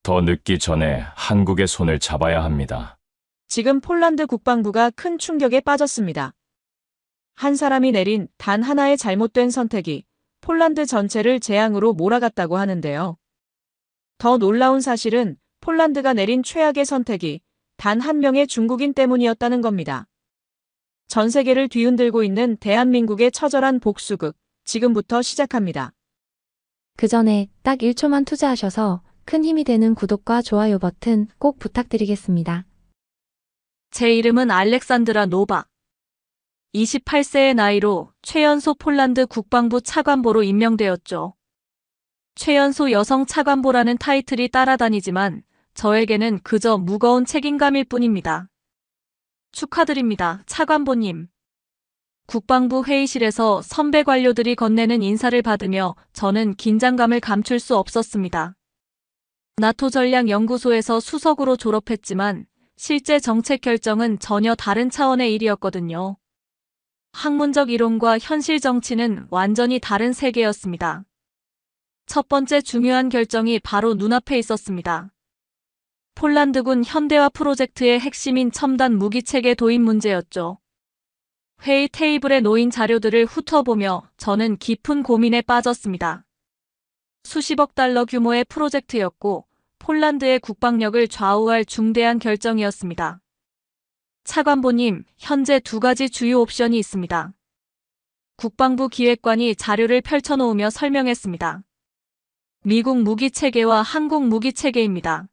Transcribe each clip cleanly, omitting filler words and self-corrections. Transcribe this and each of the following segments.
더 늦기 전에 한국의 손을 잡아야 합니다. 지금 폴란드 국방부가 큰 충격에 빠졌습니다. 한 사람이 내린 단 하나의 잘못된 선택이 폴란드 전체를 재앙으로 몰아갔다고 하는데요. 더 놀라운 사실은 폴란드가 내린 최악의 선택이 단 한 명의 중국인 때문이었다는 겁니다. 전 세계를 뒤흔들고 있는 대한민국의 처절한 복수극, 지금부터 시작합니다. 그 전에 딱 1초만 투자하셔서 큰 힘이 되는 구독과 좋아요 버튼 꼭 부탁드리겠습니다. 제 이름은 알렉산드라 노바. 28세의 나이로 최연소 폴란드 국방부 차관보로 임명되었죠. 최연소 여성 차관보라는 타이틀이 따라다니지만 저에게는 그저 무거운 책임감일 뿐입니다. 축하드립니다, 차관보님. 국방부 회의실에서 선배 관료들이 건네는 인사를 받으며 저는 긴장감을 감출 수 없었습니다. 나토 전략연구소에서 수석으로 졸업했지만 실제 정책 결정은 전혀 다른 차원의 일이었거든요. 학문적 이론과 현실 정치는 완전히 다른 세계였습니다. 첫 번째 중요한 결정이 바로 눈앞에 있었습니다. 폴란드군 현대화 프로젝트의 핵심인 첨단 무기체계 도입 문제였죠. 회의 테이블에 놓인 자료들을 훑어보며 저는 깊은 고민에 빠졌습니다. 수십억 달러 규모의 프로젝트였고 폴란드의 국방력을 좌우할 중대한 결정이었습니다. 차관보님, 현재 두 가지 주요 옵션이 있습니다. 국방부 기획관이 자료를 펼쳐놓으며 설명했습니다. 미국 무기체계와 한국 무기체계입니다.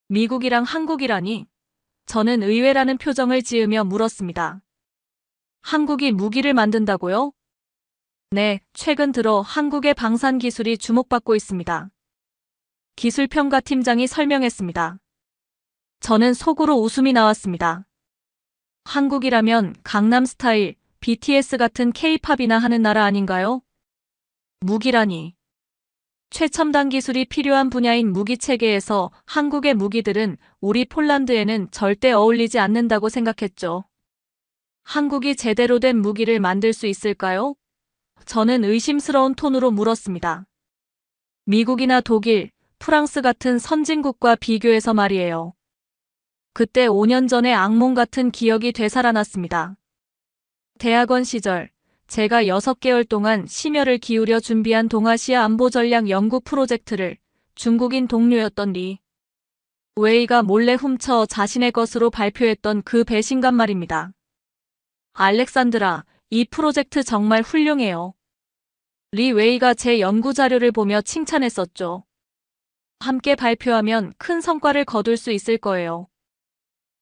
미국이랑 한국이라니? 저는 의외라는 표정을 지으며 물었습니다. 한국이 무기를 만든다고요? 네, 최근 들어 한국의 방산 기술이 주목받고 있습니다. 기술평가팀장이 설명했습니다. 저는 속으로 웃음이 나왔습니다. 한국이라면 강남스타일, BTS 같은 K-팝이나 하는 나라 아닌가요? 무기라니. 최첨단 기술이 필요한 분야인 무기체계에서 한국의 무기들은 우리 폴란드에는 절대 어울리지 않는다고 생각했죠. 한국이 제대로 된 무기를 만들 수 있을까요? 저는 의심스러운 톤으로 물었습니다. 미국이나 독일, 프랑스 같은 선진국과 비교해서 말이에요. 그때 5년 전의 악몽 같은 기억이 되살아났습니다. 대학원 시절, 제가 6개월 동안 심혈을 기울여 준비한 동아시아 안보전략 연구 프로젝트를 중국인 동료였던 리 웨이가 몰래 훔쳐 자신의 것으로 발표했던 그 배신감 말입니다. 알렉산드라, 이 프로젝트 정말 훌륭해요. 리 웨이가 제 연구 자료를 보며 칭찬했었죠. 함께 발표하면 큰 성과를 거둘 수 있을 거예요.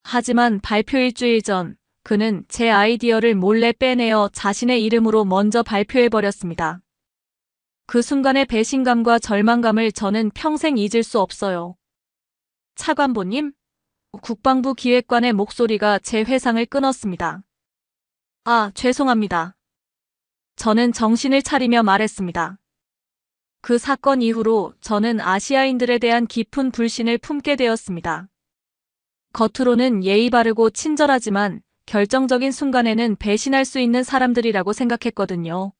하지만 발표 일주일 전, 그는 제 아이디어를 몰래 빼내어 자신의 이름으로 먼저 발표해버렸습니다. 그 순간의 배신감과 절망감을 저는 평생 잊을 수 없어요. 차관보님, 국방부 기획관의 목소리가 제 회상을 끊었습니다. 아, 죄송합니다. 저는 정신을 차리며 말했습니다. 그 사건 이후로 저는 아시아인들에 대한 깊은 불신을 품게 되었습니다. 겉으로는 예의 바르고 친절하지만 결정적인 순간에는 배신할 수 있는 사람들이라고 생각했거든요.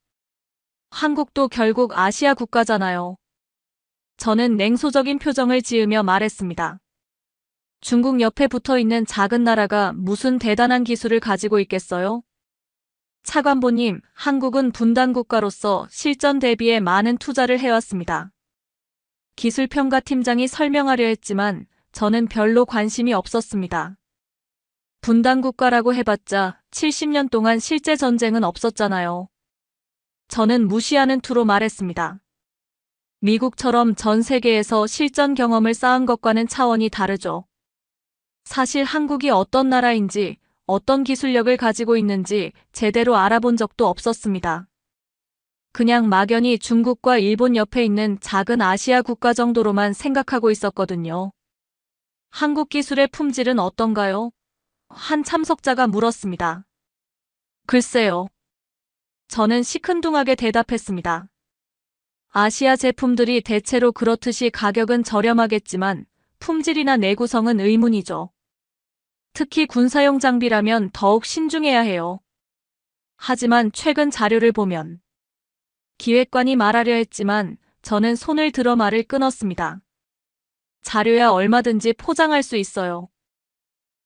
한국도 결국 아시아 국가잖아요. 저는 냉소적인 표정을 지으며 말했습니다. 중국 옆에 붙어 있는 작은 나라가 무슨 대단한 기술을 가지고 있겠어요? 차관보님, 한국은 분단 국가로서 실전 대비에 많은 투자를 해왔습니다. 기술평가팀장이 설명하려 했지만 저는 별로 관심이 없었습니다. 분단 국가라고 해봤자 70년 동안 실제 전쟁은 없었잖아요. 저는 무시하는 투로 말했습니다. 미국처럼 전 세계에서 실전 경험을 쌓은 것과는 차원이 다르죠. 사실 한국이 어떤 나라인지, 어떤 기술력을 가지고 있는지 제대로 알아본 적도 없었습니다. 그냥 막연히 중국과 일본 옆에 있는 작은 아시아 국가 정도로만 생각하고 있었거든요. 한국 기술의 품질은 어떤가요? 한 참석자가 물었습니다. 글쎄요. 저는 시큰둥하게 대답했습니다. 아시아 제품들이 대체로 그렇듯이 가격은 저렴하겠지만 품질이나 내구성은 의문이죠. 특히 군사용 장비라면 더욱 신중해야 해요. 하지만 최근 자료를 보면 기획관이 말하려 했지만 저는 손을 들어 말을 끊었습니다. 자료야 얼마든지 포장할 수 있어요.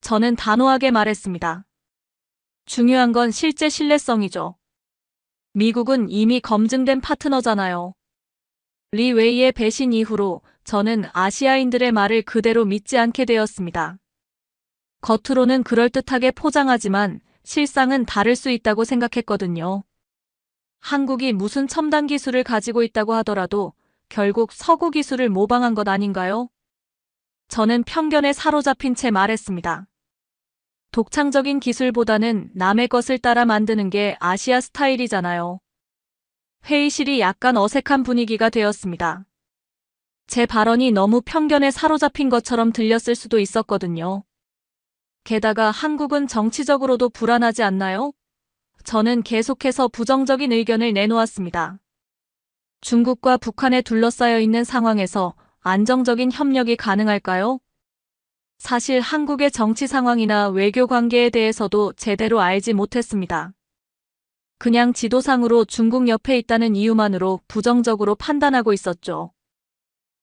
저는 단호하게 말했습니다. 중요한 건 실제 신뢰성이죠. 미국은 이미 검증된 파트너잖아요. 리 웨이의 배신 이후로 저는 아시아인들의 말을 그대로 믿지 않게 되었습니다. 겉으로는 그럴듯하게 포장하지만 실상은 다를 수 있다고 생각했거든요. 한국이 무슨 첨단 기술을 가지고 있다고 하더라도 결국 서구 기술을 모방한 것 아닌가요? 저는 편견에 사로잡힌 채 말했습니다. 독창적인 기술보다는 남의 것을 따라 만드는 게 아시아 스타일이잖아요. 회의실이 약간 어색한 분위기가 되었습니다. 제 발언이 너무 편견에 사로잡힌 것처럼 들렸을 수도 있었거든요. 게다가 한국은 정치적으로도 불안하지 않나요? 저는 계속해서 부정적인 의견을 내놓았습니다. 중국과 북한에 둘러싸여 있는 상황에서 안정적인 협력이 가능할까요? 사실 한국의 정치 상황이나 외교 관계에 대해서도 제대로 알지 못했습니다. 그냥 지도상으로 중국 옆에 있다는 이유만으로 부정적으로 판단하고 있었죠.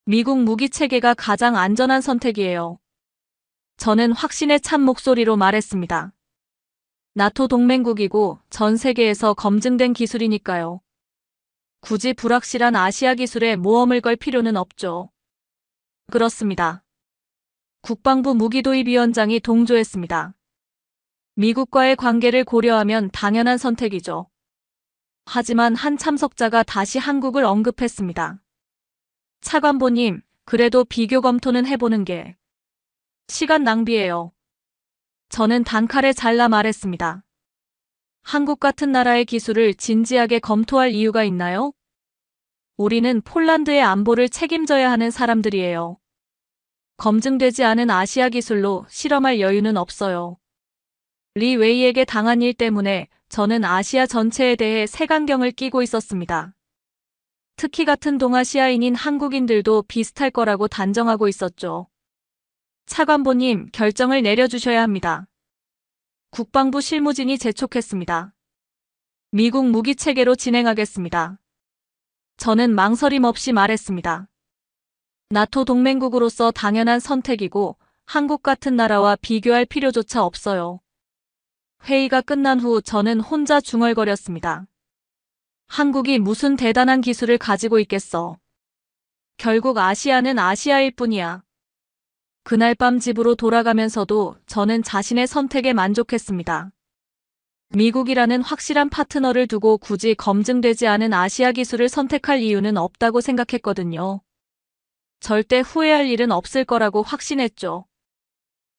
미국 무기 체계가 가장 안전한 선택이에요. 저는 확신에 찬 목소리로 말했습니다. 나토 동맹국이고 전 세계에서 검증된 기술이니까요. 굳이 불확실한 아시아 기술에 모험을 걸 필요는 없죠. 그렇습니다. 국방부 무기도입위원장이 동조했습니다. 미국과의 관계를 고려하면 당연한 선택이죠. 하지만 한 참석자가 다시 한국을 언급했습니다. 차관보님, 그래도 비교 검토는 해보는 게 시간 낭비예요. 저는 단칼에 잘라 말했습니다. 한국 같은 나라의 기술을 진지하게 검토할 이유가 있나요? 우리는 폴란드의 안보를 책임져야 하는 사람들이에요. 검증되지 않은 아시아 기술로 실험할 여유는 없어요. 리 웨이에게 당한 일 때문에 저는 아시아 전체에 대해 색안경을 끼고 있었습니다. 특히 같은 동아시아인인 한국인들도 비슷할 거라고 단정하고 있었죠. 차관보님, 결정을 내려주셔야 합니다. 국방부 실무진이 재촉했습니다. 미국 무기 체계로 진행하겠습니다. 저는 망설임 없이 말했습니다. 나토 동맹국으로서 당연한 선택이고 한국 같은 나라와 비교할 필요조차 없어요. 회의가 끝난 후 저는 혼자 중얼거렸습니다. 한국이 무슨 대단한 기술을 가지고 있겠어. 결국 아시아는 아시아일 뿐이야. 그날 밤 집으로 돌아가면서도 저는 자신의 선택에 만족했습니다. 미국이라는 확실한 파트너를 두고 굳이 검증되지 않은 아시아 기술을 선택할 이유는 없다고 생각했거든요. 절대 후회할 일은 없을 거라고 확신했죠.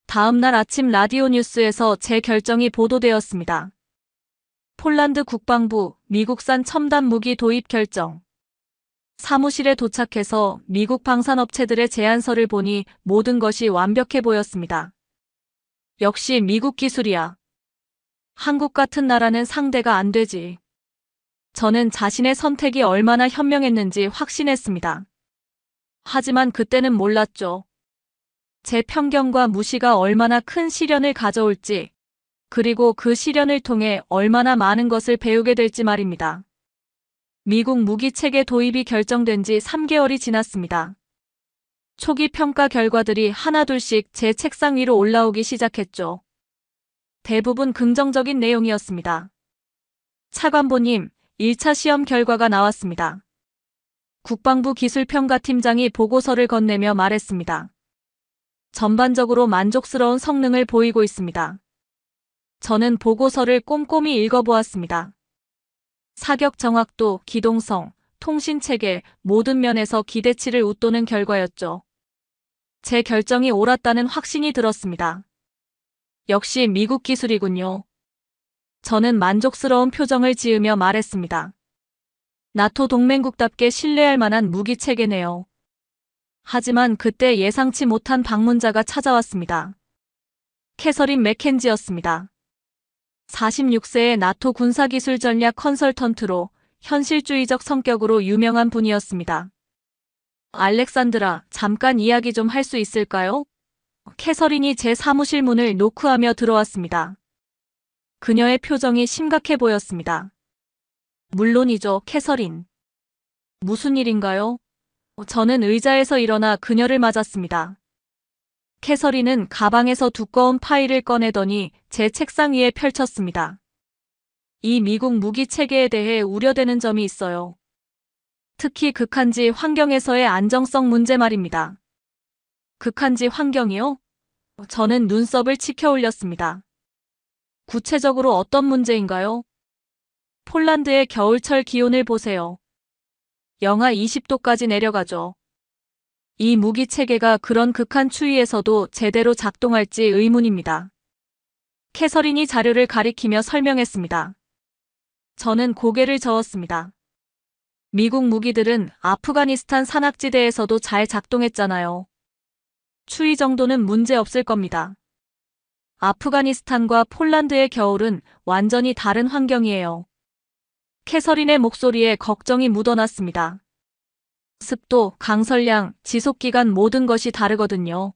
다음 날 아침 라디오 뉴스에서 제 결정이 보도되었습니다. 폴란드 국방부 미국산 첨단 무기 도입 결정. 사무실에 도착해서 미국 방산업체들의 제안서를 보니 모든 것이 완벽해 보였습니다. 역시 미국 기술이야. 한국 같은 나라는 상대가 안 되지. 저는 자신의 선택이 얼마나 현명했는지 확신했습니다. 하지만 그때는 몰랐죠. 제 편견과 무시가 얼마나 큰 시련을 가져올지, 그리고 그 시련을 통해 얼마나 많은 것을 배우게 될지 말입니다. 미국 무기 체계 도입이 결정된 지 3개월이 지났습니다. 초기 평가 결과들이 하나둘씩 제 책상 위로 올라오기 시작했죠. 대부분 긍정적인 내용이었습니다. 차관보님, 1차 시험 결과가 나왔습니다. 국방부 기술평가팀장이 보고서를 건네며 말했습니다. 전반적으로 만족스러운 성능을 보이고 있습니다. 저는 보고서를 꼼꼼히 읽어보았습니다. 사격 정확도, 기동성, 통신체계 모든 면에서 기대치를 웃도는 결과였죠. 제 결정이 옳았다는 확신이 들었습니다. 역시 미국 기술이군요. 저는 만족스러운 표정을 지으며 말했습니다. 나토 동맹국답게 신뢰할 만한 무기 체계네요. 하지만 그때 예상치 못한 방문자가 찾아왔습니다. 캐서린 맥켄지였습니다. 46세의 나토 군사기술 전략 컨설턴트로 현실주의적 성격으로 유명한 분이었습니다. 알렉산드라, 잠깐 이야기 좀 할 수 있을까요? 캐서린이 제 사무실 문을 노크하며 들어왔습니다. 그녀의 표정이 심각해 보였습니다. 물론이죠, 캐서린. 무슨 일인가요? 저는 의자에서 일어나 그녀를 맞았습니다. 캐서린은 가방에서 두꺼운 파일을 꺼내더니 제 책상 위에 펼쳤습니다. 이 미국 무기 체계에 대해 우려되는 점이 있어요. 특히 극한지 환경에서의 안정성 문제 말입니다. 극한지 환경이요? 저는 눈썹을 치켜 올렸습니다. 구체적으로 어떤 문제인가요? 폴란드의 겨울철 기온을 보세요. 영하 20도까지 내려가죠. 이 무기 체계가 그런 극한 추위에서도 제대로 작동할지 의문입니다. 캐서린이 자료를 가리키며 설명했습니다. 저는 고개를 저었습니다. 미국 무기들은 아프가니스탄 산악지대에서도 잘 작동했잖아요. 추위 정도는 문제 없을 겁니다. 아프가니스탄과 폴란드의 겨울은 완전히 다른 환경이에요. 캐서린의 목소리에 걱정이 묻어났습니다. 습도, 강설량, 지속기간 모든 것이 다르거든요.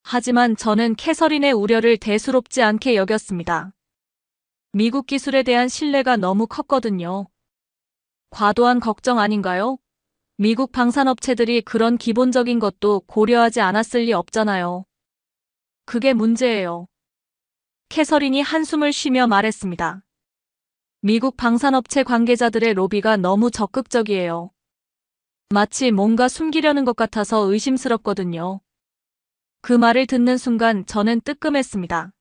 하지만 저는 캐서린의 우려를 대수롭지 않게 여겼습니다. 미국 기술에 대한 신뢰가 너무 컸거든요. 과도한 걱정 아닌가요? 미국 방산업체들이 그런 기본적인 것도 고려하지 않았을 리 없잖아요. 그게 문제예요. 캐서린이 한숨을 쉬며 말했습니다. 미국 방산업체 관계자들의 로비가 너무 적극적이에요. 마치 뭔가 숨기려는 것 같아서 의심스럽거든요. 그 말을 듣는 순간 저는 뜨끔했습니다.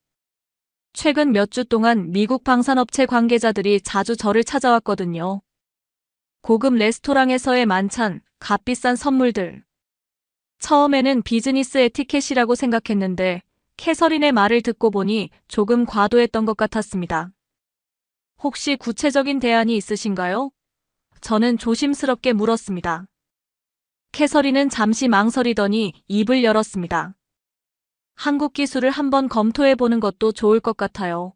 최근 몇 주 동안 미국 방산업체 관계자들이 자주 저를 찾아왔거든요. 고급 레스토랑에서의 만찬, 값비싼 선물들. 처음에는 비즈니스 에티켓이라고 생각했는데 캐서린의 말을 듣고 보니 조금 과도했던 것 같았습니다. 혹시 구체적인 대안이 있으신가요? 저는 조심스럽게 물었습니다. 캐서린은 잠시 망설이더니 입을 열었습니다. 한국 기술을 한번 검토해보는 것도 좋을 것 같아요.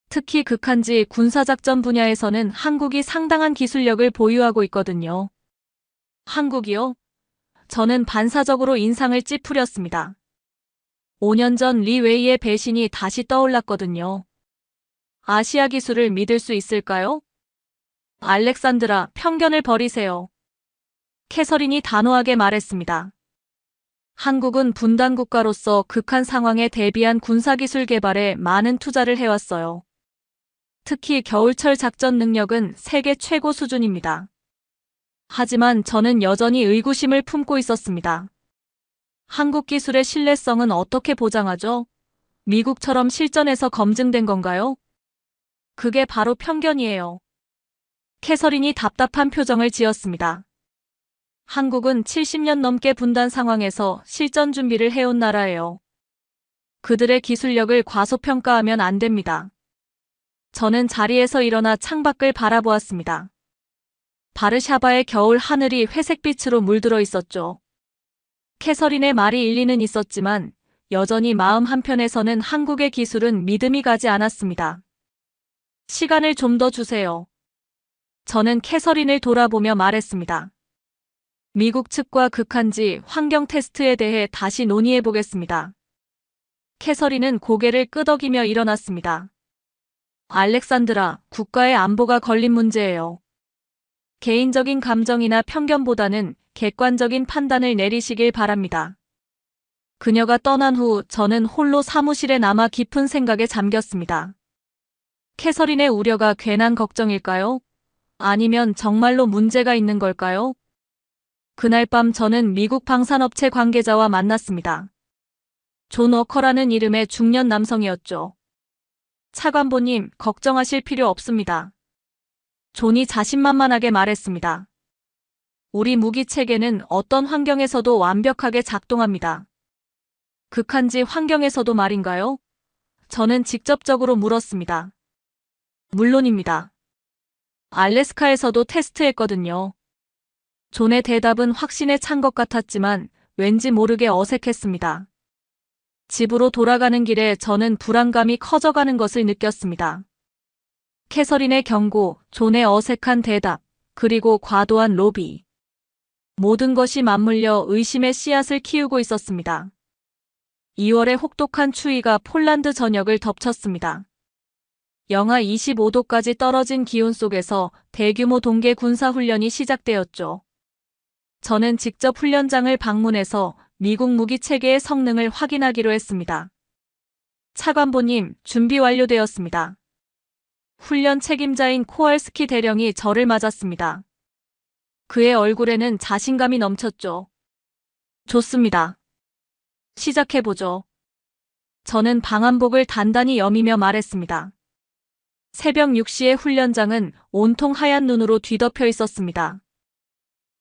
특히 극한지 군사작전 분야에서는 한국이 상당한 기술력을 보유하고 있거든요. 한국이요? 저는 반사적으로 인상을 찌푸렸습니다. 5년 전 리 웨이의 배신이 다시 떠올랐거든요. 아시아 기술을 믿을 수 있을까요? 알렉산드라, 편견을 버리세요. 캐서린이 단호하게 말했습니다. 한국은 분단 국가로서 극한 상황에 대비한 군사기술 개발에 많은 투자를 해왔어요. 특히 겨울철 작전 능력은 세계 최고 수준입니다. 하지만 저는 여전히 의구심을 품고 있었습니다. 한국 기술의 신뢰성은 어떻게 보장하죠? 미국처럼 실전에서 검증된 건가요? 그게 바로 편견이에요. 캐서린이 답답한 표정을 지었습니다. 한국은 70년 넘게 분단 상황에서 실전 준비를 해온 나라예요. 그들의 기술력을 과소평가하면 안 됩니다. 저는 자리에서 일어나 창밖을 바라보았습니다. 바르샤바의 겨울 하늘이 회색빛으로 물들어 있었죠. 캐서린의 말이 일리는 있었지만 여전히 마음 한편에서는 한국의 기술은 믿음이 가지 않았습니다. 시간을 좀 더 주세요. 저는 캐서린을 돌아보며 말했습니다. 미국 측과 극한지 환경 테스트에 대해 다시 논의해 보겠습니다. 캐서린은 고개를 끄덕이며 일어났습니다. 알렉산드라, 국가의 안보가 걸린 문제예요. 개인적인 감정이나 편견보다는 객관적인 판단을 내리시길 바랍니다. 그녀가 떠난 후 저는 홀로 사무실에 남아 깊은 생각에 잠겼습니다. 캐서린의 우려가 괜한 걱정일까요? 아니면 정말로 문제가 있는 걸까요? 그날 밤 저는 미국 방산업체 관계자와 만났습니다. 존 워커라는 이름의 중년 남성이었죠. 차관보님, 걱정하실 필요 없습니다. 존이 자신만만하게 말했습니다. 우리 무기 체계는 어떤 환경에서도 완벽하게 작동합니다. 극한지 환경에서도 말인가요? 저는 직접적으로 물었습니다. 물론입니다. 알래스카에서도 테스트했거든요. 존의 대답은 확신에 찬 것 같았지만 왠지 모르게 어색했습니다. 집으로 돌아가는 길에 저는 불안감이 커져가는 것을 느꼈습니다. 캐서린의 경고, 존의 어색한 대답, 그리고 과도한 로비. 모든 것이 맞물려 의심의 씨앗을 키우고 있었습니다. 2월의 혹독한 추위가 폴란드 전역을 덮쳤습니다. 영하 25도까지 떨어진 기온 속에서 대규모 동계 군사훈련이 시작되었죠. 저는 직접 훈련장을 방문해서 미국 무기 체계의 성능을 확인하기로 했습니다. 차관보님, 준비 완료되었습니다. 훈련 책임자인 코왈스키 대령이 저를 맞았습니다. 그의 얼굴에는 자신감이 넘쳤죠. 좋습니다. 시작해보죠. 저는 방한복을 단단히 여미며 말했습니다. 새벽 6시의 훈련장은 온통 하얀 눈으로 뒤덮여 있었습니다.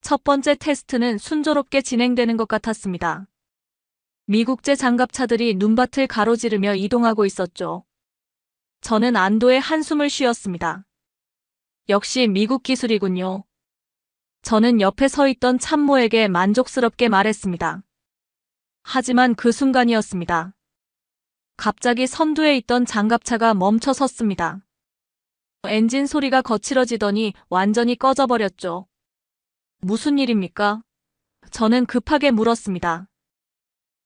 첫 번째 테스트는 순조롭게 진행되는 것 같았습니다. 미국제 장갑차들이 눈밭을 가로지르며 이동하고 있었죠. 저는 안도의 한숨을 쉬었습니다. 역시 미국 기술이군요. 저는 옆에 서 있던 참모에게 만족스럽게 말했습니다. 하지만 그 순간이었습니다. 갑자기 선두에 있던 장갑차가 멈춰 섰습니다. 엔진 소리가 거칠어지더니 완전히 꺼져버렸죠. 무슨 일입니까? 저는 급하게 물었습니다.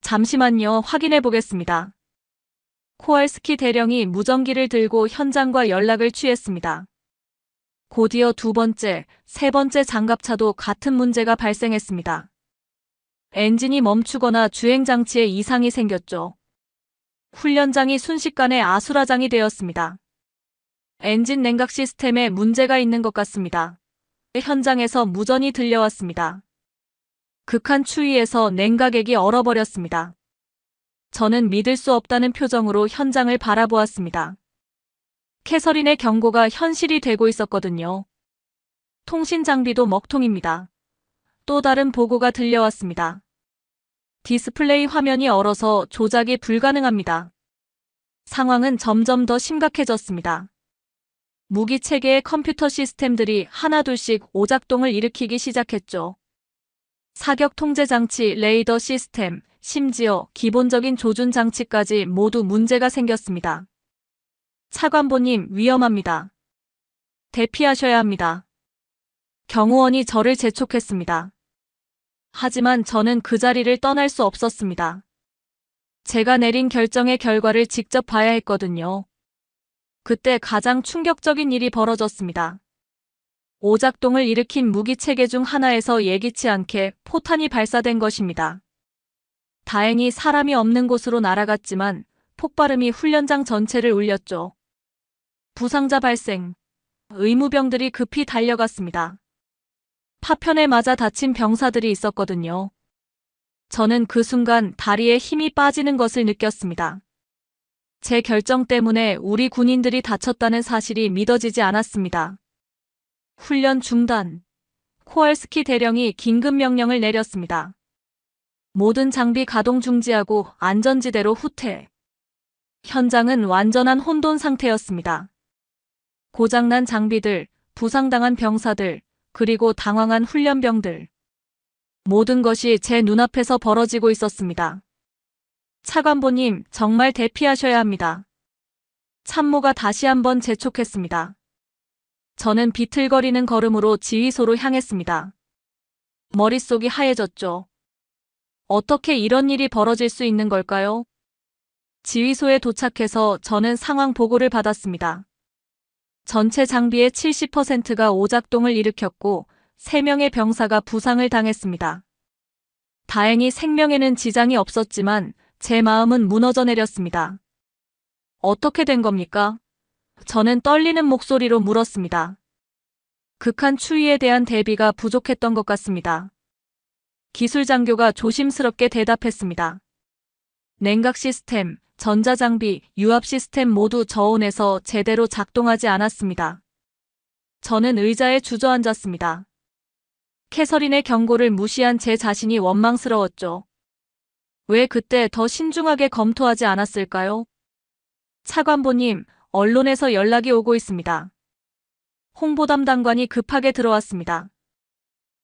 잠시만요, 확인해 보겠습니다. 코왈스키 대령이 무전기를 들고 현장과 연락을 취했습니다. 곧이어 두 번째, 세 번째 장갑차도 같은 문제가 발생했습니다. 엔진이 멈추거나 주행장치에 이상이 생겼죠. 훈련장이 순식간에 아수라장이 되었습니다. 엔진 냉각 시스템에 문제가 있는 것 같습니다. 현장에서 무전이 들려왔습니다. 극한 추위에서 냉각액이 얼어버렸습니다. 저는 믿을 수 없다는 표정으로 현장을 바라보았습니다. 캐서린의 경고가 현실이 되고 있었거든요. 통신 장비도 먹통입니다. 또 다른 보고가 들려왔습니다. 디스플레이 화면이 얼어서 조작이 불가능합니다. 상황은 점점 더 심각해졌습니다. 무기 체계의 컴퓨터 시스템들이 하나둘씩 오작동을 일으키기 시작했죠. 사격 통제 장치, 레이더 시스템, 심지어 기본적인 조준 장치까지 모두 문제가 생겼습니다. 차관보님, 위험합니다. 대피하셔야 합니다. 경호원이 저를 재촉했습니다. 하지만 저는 그 자리를 떠날 수 없었습니다. 제가 내린 결정의 결과를 직접 봐야 했거든요. 그때 가장 충격적인 일이 벌어졌습니다. 오작동을 일으킨 무기 체계 중 하나에서 예기치 않게 포탄이 발사된 것입니다. 다행히 사람이 없는 곳으로 날아갔지만 폭발음이 훈련장 전체를 울렸죠. 부상자 발생. 의무병들이 급히 달려갔습니다. 파편에 맞아 다친 병사들이 있었거든요. 저는 그 순간 다리에 힘이 빠지는 것을 느꼈습니다. 제 결정 때문에 우리 군인들이 다쳤다는 사실이 믿어지지 않았습니다. 훈련 중단. 코왈스키 대령이 긴급 명령을 내렸습니다. 모든 장비 가동 중지하고 안전지대로 후퇴. 현장은 완전한 혼돈 상태였습니다. 고장난 장비들, 부상당한 병사들, 그리고 당황한 훈련병들. 모든 것이 제 눈앞에서 벌어지고 있었습니다. 차관보님, 정말 대피하셔야 합니다. 참모가 다시 한번 재촉했습니다. 저는 비틀거리는 걸음으로 지휘소로 향했습니다. 머릿속이 하얘졌죠. 어떻게 이런 일이 벌어질 수 있는 걸까요? 지휘소에 도착해서 저는 상황 보고를 받았습니다. 전체 장비의 70%가 오작동을 일으켰고 3명의 병사가 부상을 당했습니다. 다행히 생명에는 지장이 없었지만 제 마음은 무너져 내렸습니다. 어떻게 된 겁니까? 저는 떨리는 목소리로 물었습니다. 극한 추위에 대한 대비가 부족했던 것 같습니다. 기술 장교가 조심스럽게 대답했습니다. 냉각 시스템, 전자장비, 유압 시스템 모두 저온에서 제대로 작동하지 않았습니다. 저는 의자에 주저앉았습니다. 캐서린의 경고를 무시한 제 자신이 원망스러웠죠. 왜 그때 더 신중하게 검토하지 않았을까요? 차관보님, 언론에서 연락이 오고 있습니다. 홍보 담당관이 급하게 들어왔습니다.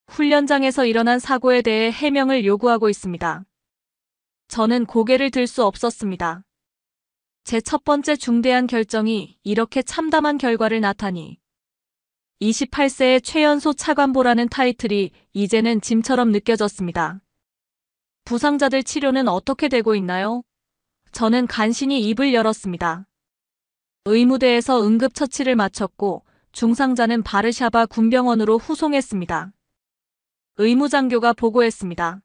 훈련장에서 일어난 사고에 대해 해명을 요구하고 있습니다. 저는 고개를 들 수 없었습니다. 제 첫 번째 중대한 결정이 이렇게 참담한 결과를 낳다니. 28세의 최연소 차관보라는 타이틀이 이제는 짐처럼 느껴졌습니다. 부상자들 치료는 어떻게 되고 있나요? 저는 간신히 입을 열었습니다. 의무대에서 응급처치를 마쳤고 중상자는 바르샤바 군병원으로 후송했습니다. 의무장교가 보고했습니다.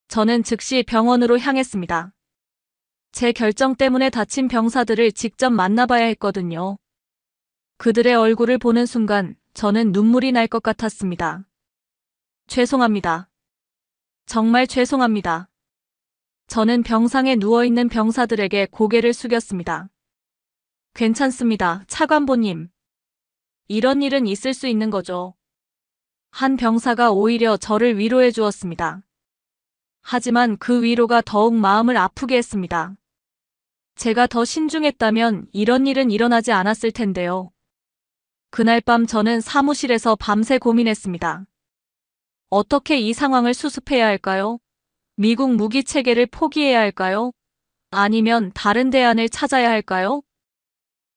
저는 즉시 병원으로 향했습니다. 제 결정 때문에 다친 병사들을 직접 만나봐야 했거든요. 그들의 얼굴을 보는 순간 저는 눈물이 날 것 같았습니다. 죄송합니다. 정말 죄송합니다. 저는 병상에 누워있는 병사들에게 고개를 숙였습니다. 괜찮습니다, 차관보님. 이런 일은 있을 수 있는 거죠. 한 병사가 오히려 저를 위로해 주었습니다. 하지만 그 위로가 더욱 마음을 아프게 했습니다. 제가 더 신중했다면 이런 일은 일어나지 않았을 텐데요. 그날 밤 저는 사무실에서 밤새 고민했습니다. 어떻게 이 상황을 수습해야 할까요? 미국 무기 체계를 포기해야 할까요? 아니면 다른 대안을 찾아야 할까요?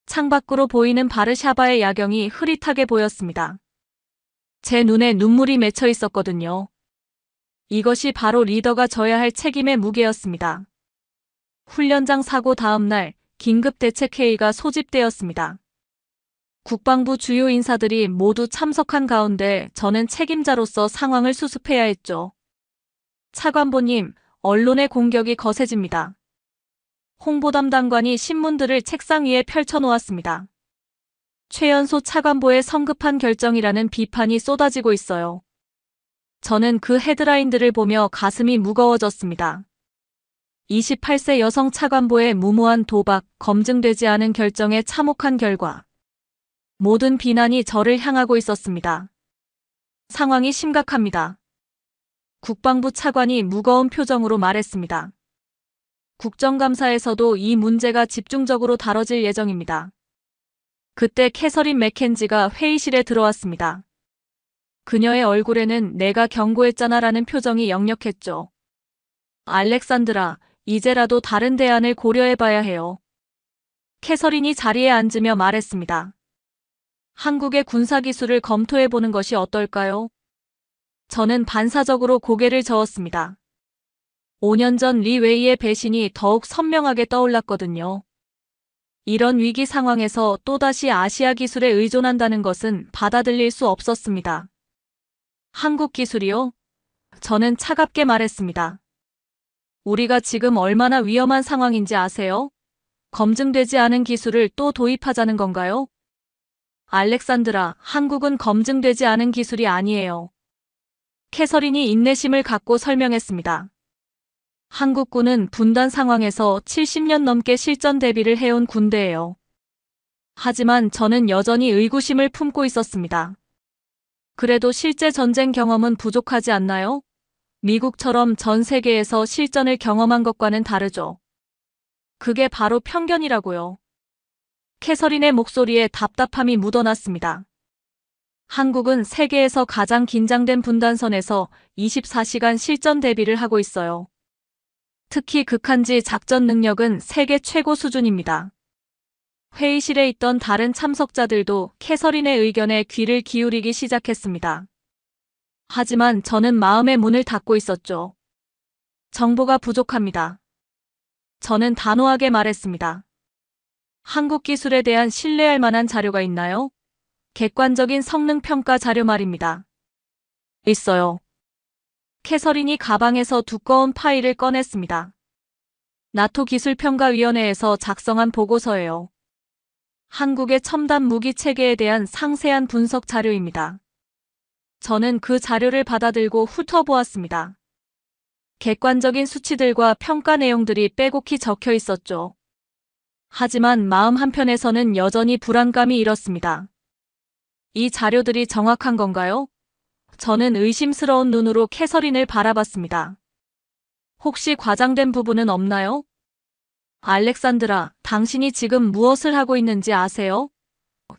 창밖으로 보이는 바르샤바의 야경이 흐릿하게 보였습니다. 제 눈에 눈물이 맺혀 있었거든요. 이것이 바로 리더가 져야 할 책임의 무게였습니다. 훈련장 사고 다음 날 긴급대책회의가 소집되었습니다. 국방부 주요 인사들이 모두 참석한 가운데 저는 책임자로서 상황을 수습해야 했죠. 차관보님, 언론의 공격이 거세집니다. 홍보담당관이 신문들을 책상 위에 펼쳐놓았습니다. 최연소 차관보의 성급한 결정이라는 비판이 쏟아지고 있어요. 저는 그 헤드라인들을 보며 가슴이 무거워졌습니다. 28세 여성 차관보의 무모한 도박, 검증되지 않은 결정에 참혹한 결과. 모든 비난이 저를 향하고 있었습니다. 상황이 심각합니다. 국방부 차관이 무거운 표정으로 말했습니다. 국정감사에서도 이 문제가 집중적으로 다뤄질 예정입니다. 그때 캐서린 맥켄지가 회의실에 들어왔습니다. 그녀의 얼굴에는 내가 경고했잖아라는 표정이 역력했죠. 알렉산드라, 이제라도 다른 대안을 고려해봐야 해요. 캐서린이 자리에 앉으며 말했습니다. 한국의 군사기술을 검토해보는 것이 어떨까요? 저는 반사적으로 고개를 저었습니다. 5년 전 리 웨이의 배신이 더욱 선명하게 떠올랐거든요. 이런 위기 상황에서 또다시 아시아 기술에 의존한다는 것은 받아들일 수 없었습니다. 한국 기술이요? 저는 차갑게 말했습니다. 우리가 지금 얼마나 위험한 상황인지 아세요? 검증되지 않은 기술을 또 도입하자는 건가요? 알렉산드라, 한국은 검증되지 않은 기술이 아니에요. 캐서린이 인내심을 갖고 설명했습니다. 한국군은 분단 상황에서 70년 넘게 실전 대비를 해온 군대예요. 하지만 저는 여전히 의구심을 품고 있었습니다. 그래도 실제 전쟁 경험은 부족하지 않나요? 미국처럼 전 세계에서 실전을 경험한 것과는 다르죠. 그게 바로 편견이라고요. 캐서린의 목소리에 답답함이 묻어났습니다. 한국은 세계에서 가장 긴장된 분단선에서 24시간 실전 대비를 하고 있어요. 특히 극한지 작전 능력은 세계 최고 수준입니다. 회의실에 있던 다른 참석자들도 캐서린의 의견에 귀를 기울이기 시작했습니다. 하지만 저는 마음의 문을 닫고 있었죠. 정보가 부족합니다. 저는 단호하게 말했습니다. 한국 기술에 대한 신뢰할 만한 자료가 있나요? 객관적인 성능 평가 자료 말입니다. 있어요. 캐서린이 가방에서 두꺼운 파일을 꺼냈습니다. 나토 기술평가위원회에서 작성한 보고서예요. 한국의 첨단 무기 체계에 대한 상세한 분석 자료입니다. 저는 그 자료를 받아들고 훑어보았습니다. 객관적인 수치들과 평가 내용들이 빼곡히 적혀 있었죠. 하지만 마음 한편에서는 여전히 불안감이 일었습니다. 이 자료들이 정확한 건가요? 저는 의심스러운 눈으로 캐서린을 바라봤습니다. 혹시 과장된 부분은 없나요? 알렉산드라, 당신이 지금 무엇을 하고 있는지 아세요?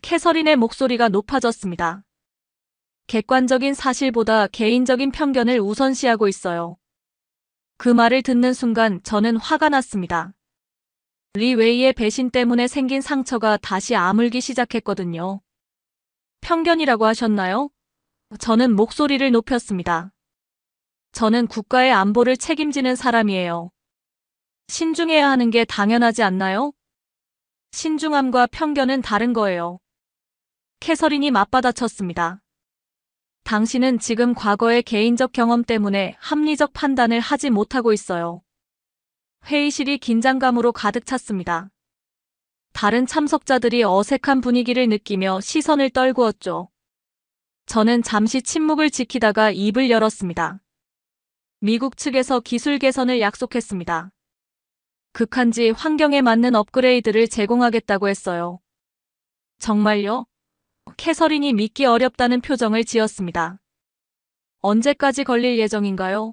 캐서린의 목소리가 높아졌습니다. 객관적인 사실보다 개인적인 편견을 우선시하고 있어요. 그 말을 듣는 순간 저는 화가 났습니다. 리 웨이의 배신 때문에 생긴 상처가 다시 아물기 시작했거든요. 편견이라고 하셨나요? 저는 목소리를 높였습니다. 저는 국가의 안보를 책임지는 사람이에요. 신중해야 하는 게 당연하지 않나요? 신중함과 편견은 다른 거예요. 캐서린이 맞받아쳤습니다. 당신은 지금 과거의 개인적 경험 때문에 합리적 판단을 하지 못하고 있어요. 회의실이 긴장감으로 가득 찼습니다. 다른 참석자들이 어색한 분위기를 느끼며 시선을 떨구었죠. 저는 잠시 침묵을 지키다가 입을 열었습니다. 미국 측에서 기술 개선을 약속했습니다. 극한지 환경에 맞는 업그레이드를 제공하겠다고 했어요. 정말요? 캐서린이 믿기 어렵다는 표정을 지었습니다. 언제까지 걸릴 예정인가요?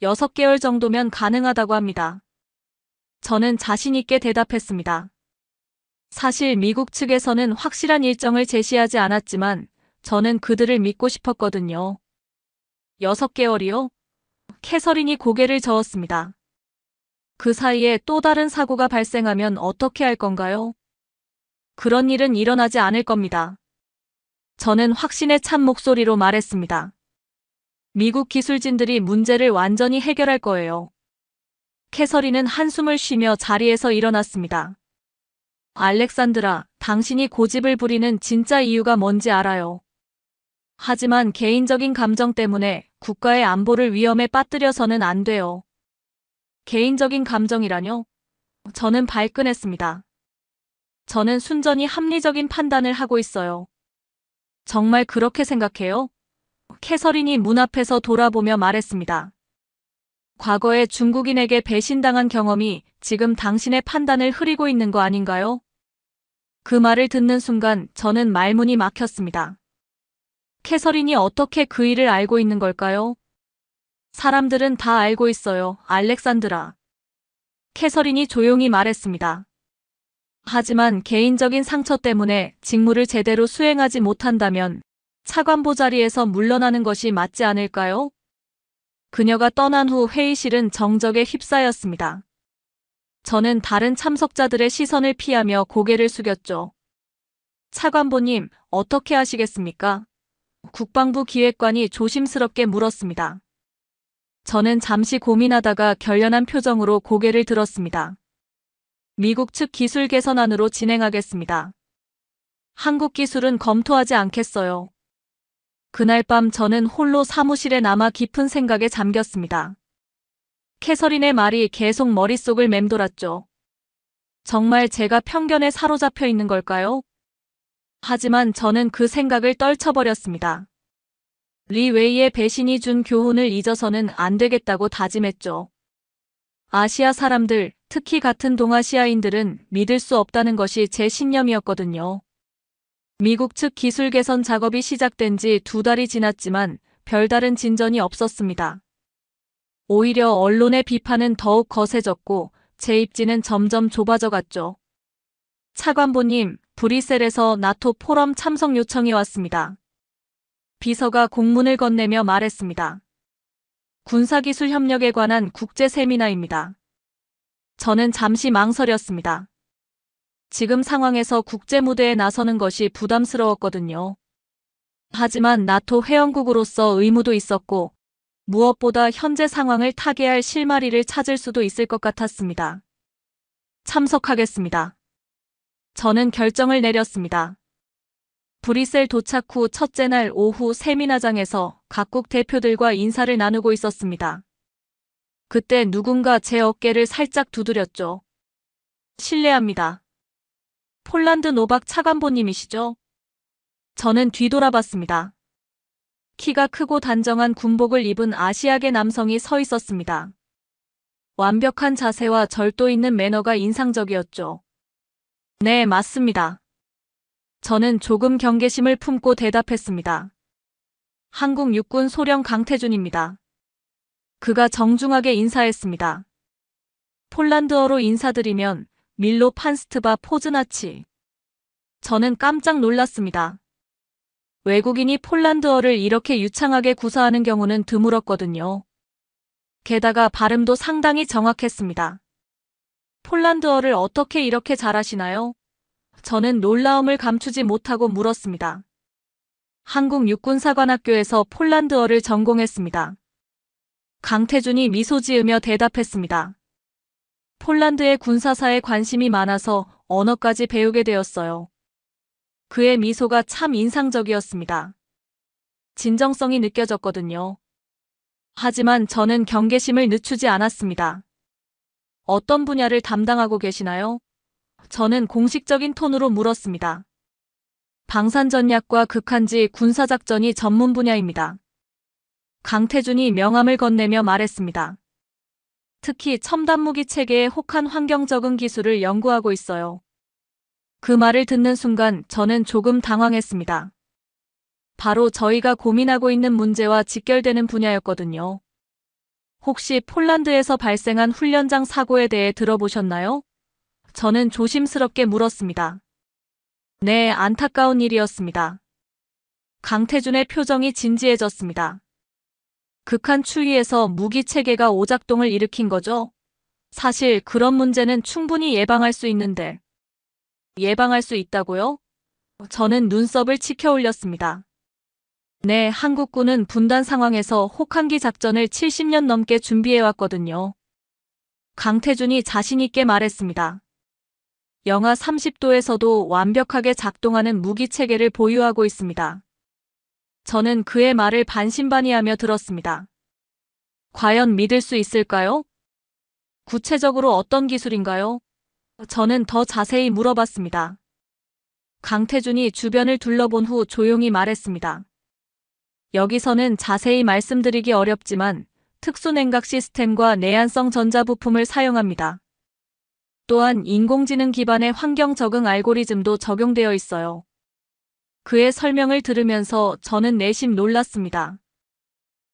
6개월 정도면 가능하다고 합니다. 저는 자신 있게 대답했습니다. 사실 미국 측에서는 확실한 일정을 제시하지 않았지만 저는 그들을 믿고 싶었거든요. 6개월이요? 캐서린이 고개를 저었습니다. 그 사이에 또 다른 사고가 발생하면 어떻게 할 건가요? 그런 일은 일어나지 않을 겁니다. 저는 확신에 찬 목소리로 말했습니다. 미국 기술진들이 문제를 완전히 해결할 거예요. 캐서린은 한숨을 쉬며 자리에서 일어났습니다. 알렉산드라, 당신이 고집을 부리는 진짜 이유가 뭔지 알아요. 하지만 개인적인 감정 때문에 국가의 안보를 위험에 빠뜨려서는 안 돼요. 개인적인 감정이라뇨? 저는 발끈했습니다. 저는 순전히 합리적인 판단을 하고 있어요. 정말 그렇게 생각해요? 캐서린이 문 앞에서 돌아보며 말했습니다. 과거에 중국인에게 배신당한 경험이 지금 당신의 판단을 흐리고 있는 거 아닌가요? 그 말을 듣는 순간 저는 말문이 막혔습니다. 캐서린이 어떻게 그 일을 알고 있는 걸까요? 사람들은 다 알고 있어요, 알렉산드라. 캐서린이 조용히 말했습니다. 하지만 개인적인 상처 때문에 직무를 제대로 수행하지 못한다면 차관보 자리에서 물러나는 것이 맞지 않을까요? 그녀가 떠난 후 회의실은 정적에 휩싸였습니다. 저는 다른 참석자들의 시선을 피하며 고개를 숙였죠. 차관보님, 어떻게 하시겠습니까? 국방부 기획관이 조심스럽게 물었습니다. 저는 잠시 고민하다가 결연한 표정으로 고개를 들었습니다. 미국 측 기술 개선안으로 진행하겠습니다. 한국 기술은 검토하지 않겠어요. 그날 밤 저는 홀로 사무실에 남아 깊은 생각에 잠겼습니다. 캐서린의 말이 계속 머릿속을 맴돌았죠. 정말 제가 편견에 사로잡혀 있는 걸까요? 하지만 저는 그 생각을 떨쳐버렸습니다. 리 웨이의 배신이 준 교훈을 잊어서는 안 되겠다고 다짐했죠. 아시아 사람들, 특히 같은 동아시아인들은 믿을 수 없다는 것이 제 신념이었거든요. 미국 측 기술 개선 작업이 시작된 지 2달이 지났지만 별다른 진전이 없었습니다. 오히려 언론의 비판은 더욱 거세졌고 제 입지는 점점 좁아져 갔죠. 차관보님, 브뤼셀에서 나토 포럼 참석 요청이 왔습니다. 비서가 공문을 건네며 말했습니다. 군사기술 협력에 관한 국제 세미나입니다. 저는 잠시 망설였습니다. 지금 상황에서 국제 무대에 나서는 것이 부담스러웠거든요. 하지만 나토 회원국으로서 의무도 있었고 무엇보다 현재 상황을 타개할 실마리를 찾을 수도 있을 것 같았습니다. 참석하겠습니다. 저는 결정을 내렸습니다. 브뤼셀 도착 후 첫째 날 오후 세미나장에서 각국 대표들과 인사를 나누고 있었습니다. 그때 누군가 제 어깨를 살짝 두드렸죠. 실례합니다. 폴란드 노박 차관보님이시죠? 저는 뒤돌아봤습니다. 키가 크고 단정한 군복을 입은 아시아계 남성이 서 있었습니다. 완벽한 자세와 절도 있는 매너가 인상적이었죠. 네, 맞습니다. 저는 조금 경계심을 품고 대답했습니다. 한국 육군 소령 강태준입니다. 그가 정중하게 인사했습니다. 폴란드어로 인사드리면 밀로 판스트바 포즈나치. 저는 깜짝 놀랐습니다. 외국인이 폴란드어를 이렇게 유창하게 구사하는 경우는 드물었거든요. 게다가 발음도 상당히 정확했습니다. 폴란드어를 어떻게 이렇게 잘하시나요? 저는 놀라움을 감추지 못하고 물었습니다. 한국 육군사관학교에서 폴란드어를 전공했습니다. 강태준이 미소 지으며 대답했습니다. 폴란드의 군사사에 관심이 많아서 언어까지 배우게 되었어요. 그의 미소가 참 인상적이었습니다. 진정성이 느껴졌거든요. 하지만 저는 경계심을 늦추지 않았습니다. 어떤 분야를 담당하고 계시나요? 저는 공식적인 톤으로 물었습니다. 방산전략과 극한지 군사작전이 전문 분야입니다. 강태준이 명함을 건네며 말했습니다. 특히 첨단무기 체계의 혹한 환경 적응 기술을 연구하고 있어요. 그 말을 듣는 순간 저는 조금 당황했습니다. 바로 저희가 고민하고 있는 문제와 직결되는 분야였거든요. 혹시 폴란드에서 발생한 훈련장 사고에 대해 들어보셨나요? 저는 조심스럽게 물었습니다. 네, 안타까운 일이었습니다. 강태준의 표정이 진지해졌습니다. 극한 추위에서 무기 체계가 오작동을 일으킨 거죠? 사실 그런 문제는 충분히 예방할 수 있는데. 예방할 수 있다고요? 저는 눈썹을 치켜 올렸습니다. 네, 한국군은 분단 상황에서 혹한기 작전을 70년 넘게 준비해왔거든요. 강태준이 자신있게 말했습니다. 영하 30도에서도 완벽하게 작동하는 무기 체계를 보유하고 있습니다. 저는 그의 말을 반신반의하며 들었습니다. 과연 믿을 수 있을까요? 구체적으로 어떤 기술인가요? 저는 더 자세히 물어봤습니다. 강태준이 주변을 둘러본 후 조용히 말했습니다. 여기서는 자세히 말씀드리기 어렵지만 특수냉각 시스템과 내한성 전자부품을 사용합니다. 또한 인공지능 기반의 환경 적응 알고리즘도 적용되어 있어요. 그의 설명을 들으면서 저는 내심 놀랐습니다.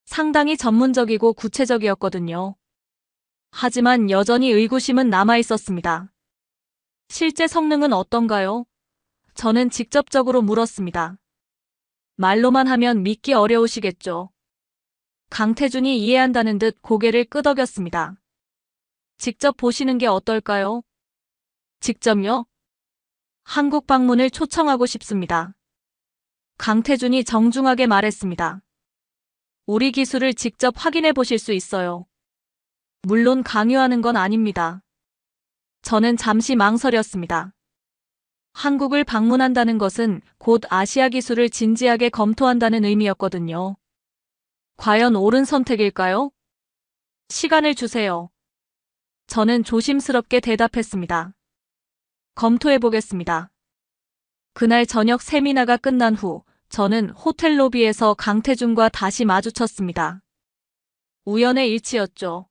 상당히 전문적이고 구체적이었거든요. 하지만 여전히 의구심은 남아 있었습니다. 실제 성능은 어떤가요? 저는 직접적으로 물었습니다. 말로만 하면 믿기 어려우시겠죠. 강태준이 이해한다는 듯 고개를 끄덕였습니다. 직접 보시는 게 어떨까요? 직접요? 한국 방문을 초청하고 싶습니다. 강태준이 정중하게 말했습니다. 우리 기술을 직접 확인해 보실 수 있어요. 물론 강요하는 건 아닙니다. 저는 잠시 망설였습니다. 한국을 방문한다는 것은 곧 아시아 기술을 진지하게 검토한다는 의미였거든요. 과연 옳은 선택일까요? 시간을 주세요. 저는 조심스럽게 대답했습니다. 검토해 보겠습니다. 그날 저녁 세미나가 끝난 후 저는 호텔 로비에서 강태준과 다시 마주쳤습니다. 우연의 일치였죠.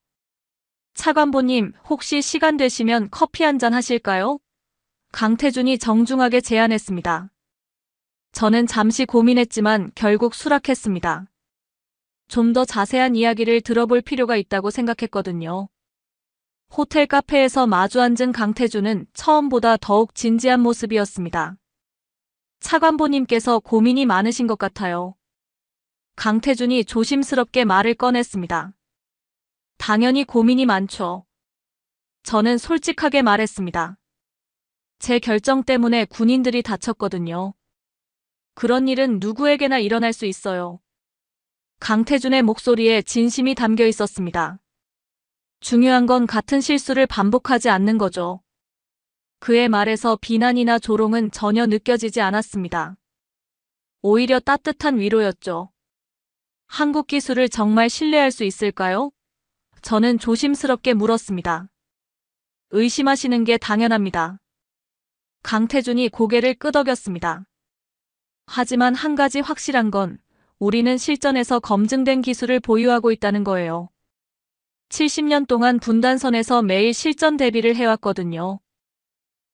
차관보님, 혹시 시간 되시면 커피 한잔 하실까요? 강태준이 정중하게 제안했습니다. 저는 잠시 고민했지만 결국 수락했습니다. 좀 더 자세한 이야기를 들어볼 필요가 있다고 생각했거든요. 호텔 카페에서 마주 앉은 강태준은 처음보다 더욱 진지한 모습이었습니다. 차관보님께서 고민이 많으신 것 같아요. 강태준이 조심스럽게 말을 꺼냈습니다. 당연히 고민이 많죠. 저는 솔직하게 말했습니다. 제 결정 때문에 군인들이 다쳤거든요. 그런 일은 누구에게나 일어날 수 있어요. 강태준의 목소리에 진심이 담겨 있었습니다. 중요한 건 같은 실수를 반복하지 않는 거죠. 그의 말에서 비난이나 조롱은 전혀 느껴지지 않았습니다. 오히려 따뜻한 위로였죠. 한국 기술을 정말 신뢰할 수 있을까요? 저는 조심스럽게 물었습니다. 의심하시는 게 당연합니다. 강태준이 고개를 끄덕였습니다. 하지만 한 가지 확실한 건 우리는 실전에서 검증된 기술을 보유하고 있다는 거예요. 70년 동안 분단선에서 매일 실전 대비를 해왔거든요.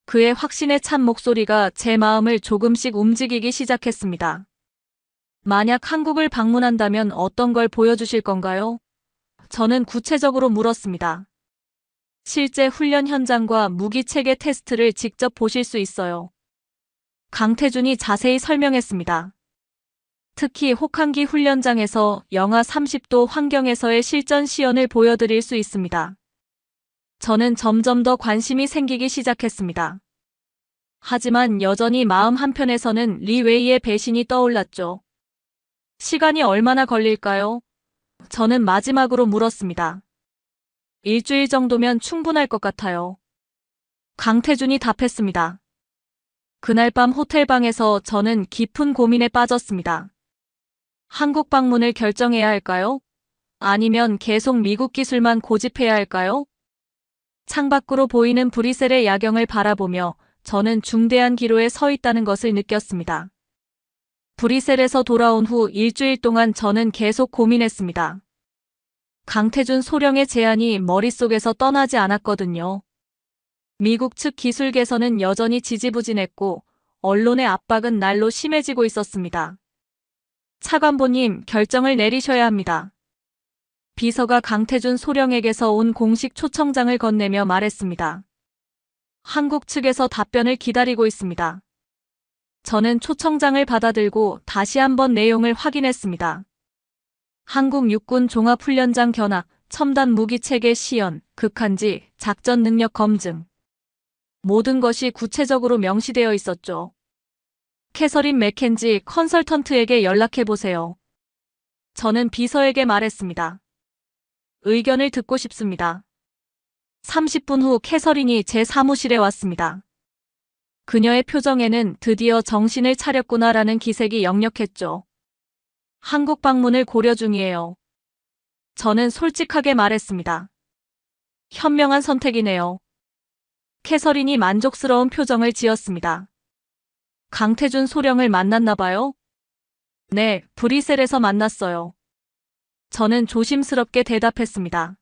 그의 확신에 찬 목소리가 제 마음을 조금씩 움직이기 시작했습니다. 만약 한국을 방문한다면 어떤 걸 보여주실 건가요? 저는 구체적으로 물었습니다. 실제 훈련 현장과 무기 체계 테스트를 직접 보실 수 있어요. 강태준이 자세히 설명했습니다. 특히 혹한기 훈련장에서 영하 30도 환경에서의 실전 시연을 보여드릴 수 있습니다. 저는 점점 더 관심이 생기기 시작했습니다. 하지만 여전히 마음 한편에서는 리 웨이의 배신이 떠올랐죠. 시간이 얼마나 걸릴까요? 저는 마지막으로 물었습니다. 일주일 정도면 충분할 것 같아요. 강태준이 답했습니다. 그날 밤 호텔방에서 저는 깊은 고민에 빠졌습니다. 한국 방문을 결정해야 할까요? 아니면 계속 미국 기술만 고집해야 할까요? 창밖으로 보이는 브뤼셀의 야경을 바라보며 저는 중대한 기로에 서 있다는 것을 느꼈습니다. 브뤼셀에서 돌아온 후 일주일 동안 저는 계속 고민했습니다. 강태준 소령의 제안이 머릿속에서 떠나지 않았거든요. 미국 측 기술 개선은 여전히 지지부진했고 언론의 압박은 날로 심해지고 있었습니다. 차관보님, 결정을 내리셔야 합니다. 비서가 강태준 소령에게서 온 공식 초청장을 건네며 말했습니다. 한국 측에서 답변을 기다리고 있습니다. 저는 초청장을 받아들고 다시 한번 내용을 확인했습니다. 한국 육군 종합훈련장 견학, 첨단 무기체계 시연, 극한지, 작전 능력 검증. 모든 것이 구체적으로 명시되어 있었죠. 캐서린 맥켄지 컨설턴트에게 연락해보세요. 저는 비서에게 말했습니다. 의견을 듣고 싶습니다. 30분 후 캐서린이 제 사무실에 왔습니다. 그녀의 표정에는 드디어 정신을 차렸구나라는 기색이 역력했죠. 한국 방문을 고려 중이에요. 저는 솔직하게 말했습니다. 현명한 선택이네요. 캐서린이 만족스러운 표정을 지었습니다. 강태준 소령을 만났나 봐요? 네, 브뤼셀에서 만났어요. 저는 조심스럽게 대답했습니다.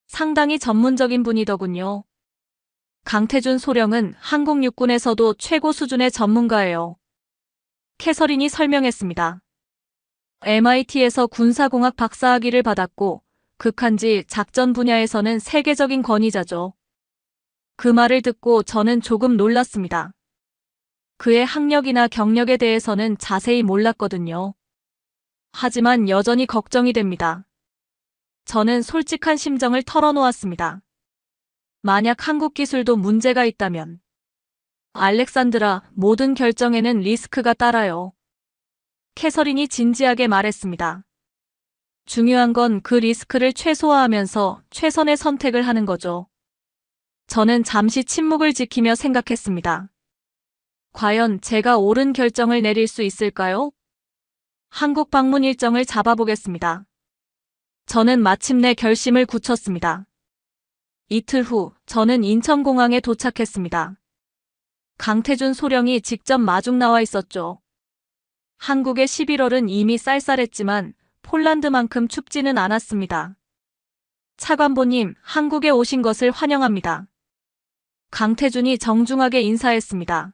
상당히 전문적인 분이더군요. 강태준 소령은 한국 육군에서도 최고 수준의 전문가예요. 캐서린이 설명했습니다. MIT에서 군사공학 박사학위를 받았고 극한지 작전 분야에서는 세계적인 권위자죠. 그 말을 듣고 저는 조금 놀랐습니다. 그의 학력이나 경력에 대해서는 자세히 몰랐거든요. 하지만 여전히 걱정이 됩니다. 저는 솔직한 심정을 털어놓았습니다. 만약 한국 기술도 문제가 있다면 알렉산드라, 모든 결정에는 리스크가 따라요. 캐서린이 진지하게 말했습니다. 중요한 건 그 리스크를 최소화하면서 최선의 선택을 하는 거죠. 저는 잠시 침묵을 지키며 생각했습니다. 과연 제가 옳은 결정을 내릴 수 있을까요? 한국 방문 일정을 잡아보겠습니다. 저는 마침내 결심을 굳혔습니다. 이틀 후 저는 인천공항에 도착했습니다. 강태준 소령이 직접 마중 나와 있었죠. 한국의 11월은 이미 쌀쌀했지만 폴란드만큼 춥지는 않았습니다. 차관보님, 한국에 오신 것을 환영합니다. 강태준이 정중하게 인사했습니다.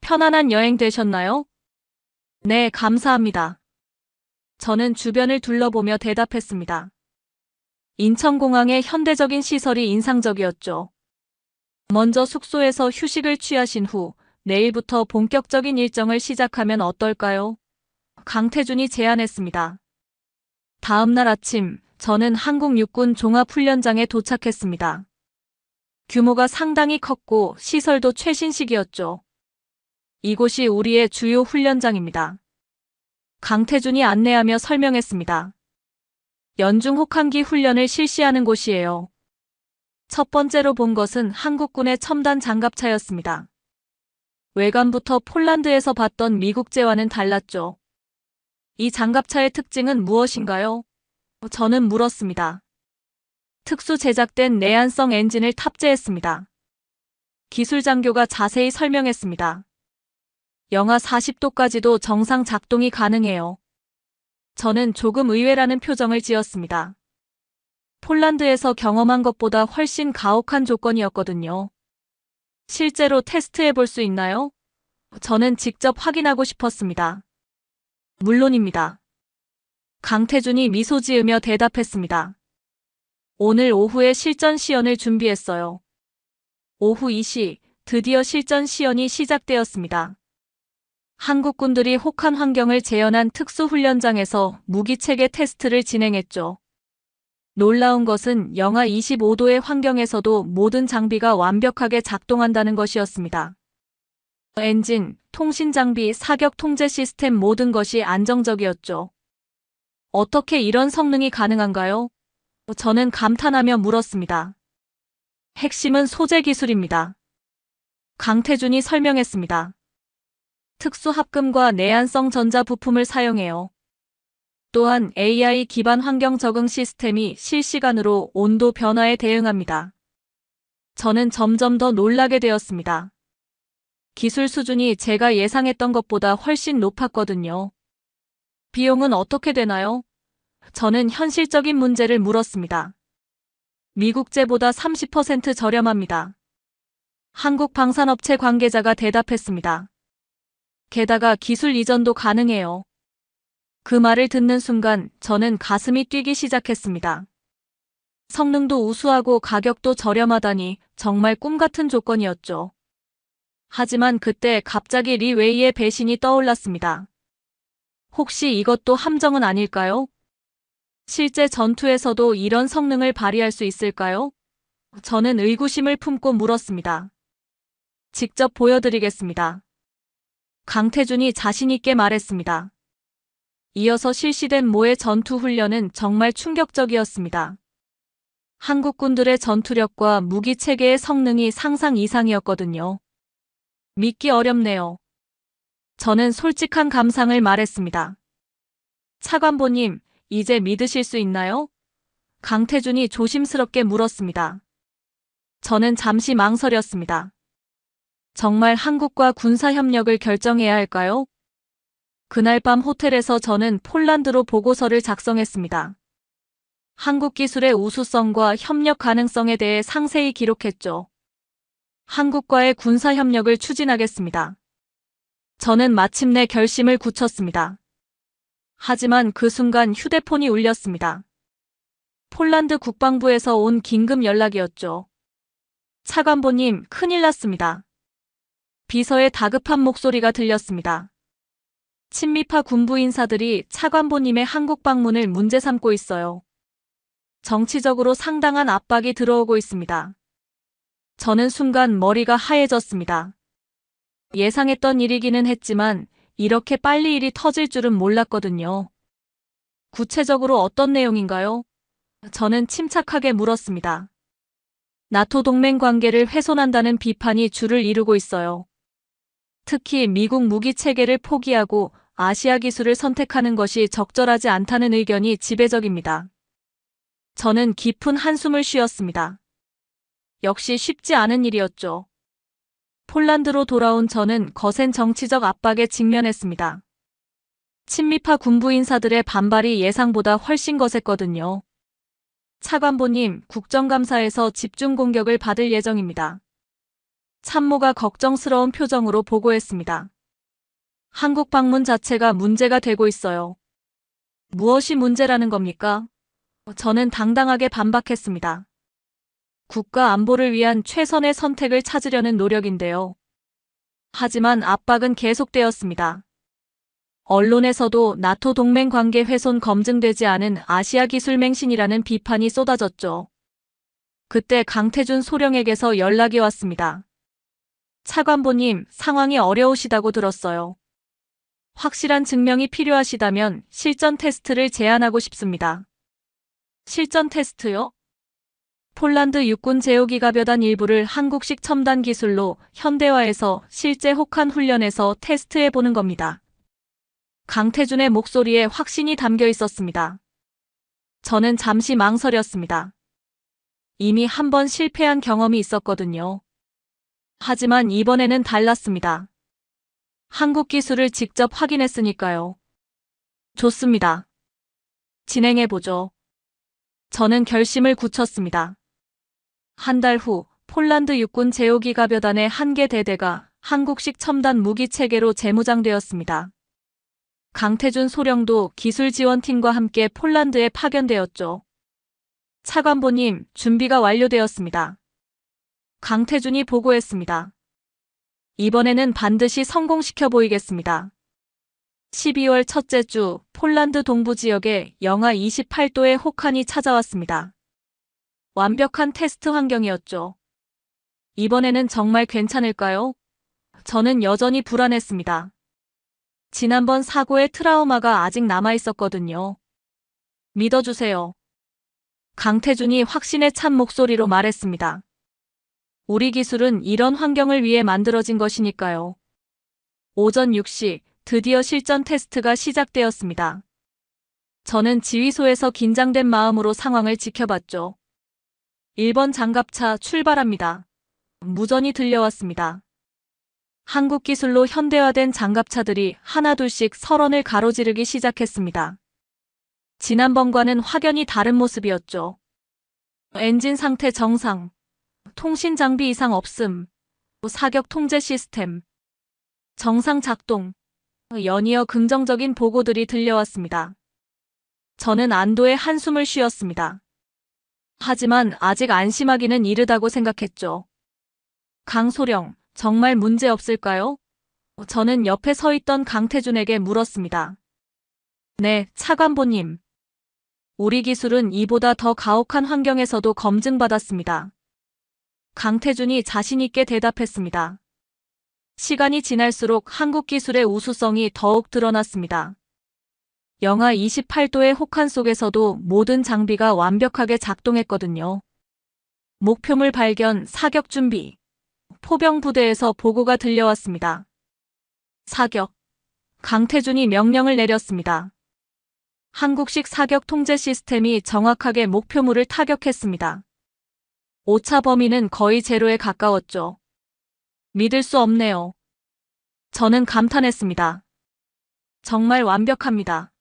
편안한 여행 되셨나요? 네, 감사합니다. 저는 주변을 둘러보며 대답했습니다. 인천공항의 현대적인 시설이 인상적이었죠. 먼저 숙소에서 휴식을 취하신 후 내일부터 본격적인 일정을 시작하면 어떨까요? 강태준이 제안했습니다. 다음 날 아침, 저는 한국 육군 종합훈련장에 도착했습니다. 규모가 상당히 컸고 시설도 최신식이었죠. 이곳이 우리의 주요 훈련장입니다. 강태준이 안내하며 설명했습니다. 연중 혹한기 훈련을 실시하는 곳이에요. 첫 번째로 본 것은 한국군의 첨단 장갑차였습니다. 외관부터 폴란드에서 봤던 미국제와는 달랐죠. 이 장갑차의 특징은 무엇인가요? 저는 물었습니다. 특수 제작된 내한성 엔진을 탑재했습니다. 기술 장교가 자세히 설명했습니다. 영하 40도까지도 정상 작동이 가능해요. 저는 조금 의외라는 표정을 지었습니다. 폴란드에서 경험한 것보다 훨씬 가혹한 조건이었거든요. 실제로 테스트해 볼 수 있나요? 저는 직접 확인하고 싶었습니다. 물론입니다. 강태준이 미소 지으며 대답했습니다. 오늘 오후에 실전 시연을 준비했어요. 오후 2시, 드디어 실전 시연이 시작되었습니다. 한국군들이 혹한 환경을 재현한 특수훈련장에서 무기체계 테스트를 진행했죠. 놀라운 것은 영하 25도의 환경에서도 모든 장비가 완벽하게 작동한다는 것이었습니다. 엔진, 통신 장비, 사격 통제 시스템 모든 것이 안정적이었죠. 어떻게 이런 성능이 가능한가요? 저는 감탄하며 물었습니다. 핵심은 소재 기술입니다. 강태준이 설명했습니다. 특수 합금과 내한성 전자 부품을 사용해요. 또한 AI 기반 환경 적응 시스템이 실시간으로 온도 변화에 대응합니다. 저는 점점 더 놀라게 되었습니다. 기술 수준이 제가 예상했던 것보다 훨씬 높았거든요. 비용은 어떻게 되나요? 저는 현실적인 문제를 물었습니다. 미국제보다 30% 저렴합니다. 한국 방산업체 관계자가 대답했습니다. 게다가 기술 이전도 가능해요. 그 말을 듣는 순간 저는 가슴이 뛰기 시작했습니다. 성능도 우수하고 가격도 저렴하다니 정말 꿈 같은 조건이었죠. 하지만 그때 갑자기 리 웨이의 배신이 떠올랐습니다. 혹시 이것도 함정은 아닐까요? 실제 전투에서도 이런 성능을 발휘할 수 있을까요? 저는 의구심을 품고 물었습니다. 직접 보여드리겠습니다. 강태준이 자신있게 말했습니다. 이어서 실시된 모의 전투 훈련은 정말 충격적이었습니다. 한국군들의 전투력과 무기 체계의 성능이 상상 이상이었거든요. 믿기 어렵네요. 저는 솔직한 감상을 말했습니다. 차관보님, 이제 믿으실 수 있나요? 강태준이 조심스럽게 물었습니다. 저는 잠시 망설였습니다. 정말 한국과 군사협력을 결정해야 할까요? 그날 밤 호텔에서 저는 폴란드로 보고서를 작성했습니다. 한국 기술의 우수성과 협력 가능성에 대해 상세히 기록했죠. 한국과의 군사협력을 추진하겠습니다. 저는 마침내 결심을 굳혔습니다. 하지만 그 순간 휴대폰이 울렸습니다. 폴란드 국방부에서 온 긴급 연락이었죠. 차관보님, 큰일 났습니다. 비서의 다급한 목소리가 들렸습니다. 친미파 군부 인사들이 차관보님의 한국 방문을 문제 삼고 있어요. 정치적으로 상당한 압박이 들어오고 있습니다. 저는 순간 머리가 하얘졌습니다. 예상했던 일이기는 했지만 이렇게 빨리 일이 터질 줄은 몰랐거든요. 구체적으로 어떤 내용인가요? 저는 침착하게 물었습니다. 나토 동맹 관계를 훼손한다는 비판이 줄을 이루고 있어요. 특히 미국 무기 체계를 포기하고 아시아 기술을 선택하는 것이 적절하지 않다는 의견이 지배적입니다. 저는 깊은 한숨을 쉬었습니다. 역시 쉽지 않은 일이었죠. 폴란드로 돌아온 저는 거센 정치적 압박에 직면했습니다. 친미파 군부 인사들의 반발이 예상보다 훨씬 거셌거든요. 차관보님, 국정감사에서 집중 공격을 받을 예정입니다. 참모가 걱정스러운 표정으로 보고했습니다. 한국 방문 자체가 문제가 되고 있어요. 무엇이 문제라는 겁니까? 저는 당당하게 반박했습니다. 국가 안보를 위한 최선의 선택을 찾으려는 노력인데요. 하지만 압박은 계속되었습니다. 언론에서도 나토 동맹 관계 훼손 검증되지 않은 아시아 기술 맹신이라는 비판이 쏟아졌죠. 그때 강태준 소령에게서 연락이 왔습니다. 차관보님, 상황이 어려우시다고 들었어요. 확실한 증명이 필요하시다면 실전 테스트를 제안하고 싶습니다. 실전 테스트요? 폴란드 육군 제후기가벼단 일부를 한국식 첨단 기술로 현대화해서 실제 혹한 훈련에서 테스트해보는 겁니다. 강태준의 목소리에 확신이 담겨 있었습니다. 저는 잠시 망설였습니다. 이미 한 번 실패한 경험이 있었거든요. 하지만 이번에는 달랐습니다. 한국 기술을 직접 확인했으니까요. 좋습니다. 진행해보죠. 저는 결심을 굳혔습니다. 한 달 후 폴란드 육군 제후기가벼단의 한 개 대대가 한국식 첨단 무기 체계로 재무장되었습니다. 강태준 소령도 기술 지원팀과 함께 폴란드에 파견되었죠. 차관보님, 준비가 완료되었습니다. 강태준이 보고했습니다. 이번에는 반드시 성공시켜 보이겠습니다. 12월 첫째 주 폴란드 동부 지역에 영하 28도의 혹한이 찾아왔습니다. 완벽한 테스트 환경이었죠. 이번에는 정말 괜찮을까요? 저는 여전히 불안했습니다. 지난번 사고의 트라우마가 아직 남아있었거든요. 믿어주세요. 강태준이 확신에 찬 목소리로 말했습니다. 우리 기술은 이런 환경을 위해 만들어진 것이니까요. 오전 6시 드디어 실전 테스트가 시작되었습니다. 저는 지휘소에서 긴장된 마음으로 상황을 지켜봤죠. 1번 장갑차 출발합니다. 무전이 들려왔습니다. 한국 기술로 현대화된 장갑차들이 하나둘씩 설원을 가로지르기 시작했습니다. 지난번과는 확연히 다른 모습이었죠. 엔진 상태 정상, 통신 장비 이상 없음, 사격 통제 시스템, 정상 작동, 연이어 긍정적인 보고들이 들려왔습니다. 저는 안도의 한숨을 쉬었습니다. 하지만 아직 안심하기는 이르다고 생각했죠. 강소령, 정말 문제 없을까요? 저는 옆에 서 있던 강태준에게 물었습니다. 네, 차관보님. 우리 기술은 이보다 더 가혹한 환경에서도 검증받았습니다. 강태준이 자신있게 대답했습니다. 시간이 지날수록 한국 기술의 우수성이 더욱 드러났습니다. 영하 28도의 혹한 속에서도 모든 장비가 완벽하게 작동했거든요. 목표물 발견, 사격 준비. 포병 부대에서 보고가 들려왔습니다. 사격. 강태준이 명령을 내렸습니다. 한국식 사격 통제 시스템이 정확하게 목표물을 타격했습니다. 오차 범위는 거의 제로에 가까웠죠. 믿을 수 없네요. 저는 감탄했습니다. 정말 완벽합니다.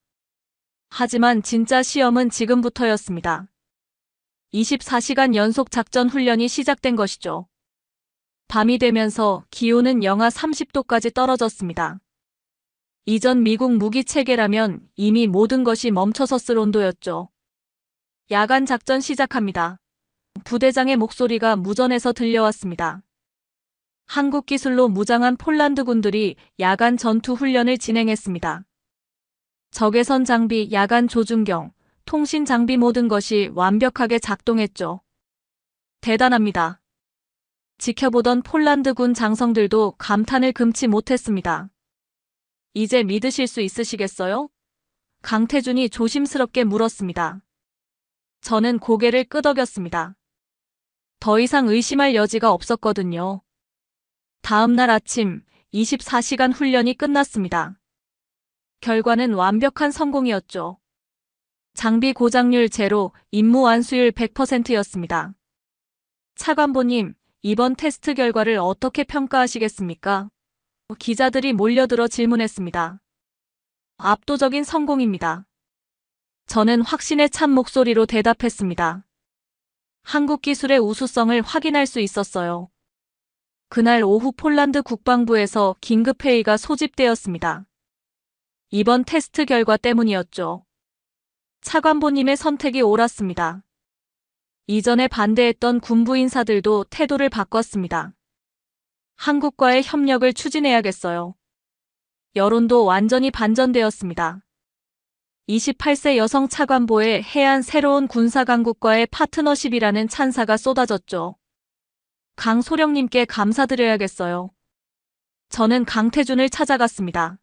하지만 진짜 시험은 지금부터였습니다. 24시간 연속 작전 훈련이 시작된 것이죠. 밤이 되면서 기온은 영하 30도까지 떨어졌습니다. 이전 미국 무기 체계라면 이미 모든 것이 멈춰섰을 온도였죠. 야간 작전 시작합니다. 부대장의 목소리가 무전에서 들려왔습니다. 한국 기술로 무장한 폴란드 군들이 야간 전투 훈련을 진행했습니다. 적외선 장비, 야간 조준경, 통신 장비 모든 것이 완벽하게 작동했죠. 대단합니다. 지켜보던 폴란드 군 장성들도 감탄을 금치 못했습니다. 이제 믿으실 수 있으시겠어요? 강태준이 조심스럽게 물었습니다. 저는 고개를 끄덕였습니다. 더 이상 의심할 여지가 없었거든요. 다음 날 아침 24시간 훈련이 끝났습니다. 결과는 완벽한 성공이었죠. 장비 고장률 제로, 임무 완수율 100%였습니다. 차관보님, 이번 테스트 결과를 어떻게 평가하시겠습니까? 기자들이 몰려들어 질문했습니다. 압도적인 성공입니다. 저는 확신에 찬 목소리로 대답했습니다. 한국 기술의 우수성을 확인할 수 있었어요. 그날 오후 폴란드 국방부에서 긴급회의가 소집되었습니다. 이번 테스트 결과 때문이었죠. 차관보님의 선택이 옳았습니다. 이전에 반대했던 군부 인사들도 태도를 바꿨습니다. 한국과의 협력을 추진해야겠어요. 여론도 완전히 반전되었습니다. 28세 여성 차관보에 해안 새로운 군사강국과의 파트너십이라는 찬사가 쏟아졌죠. 강소령님께 감사드려야겠어요. 저는 강태준을 찾아갔습니다.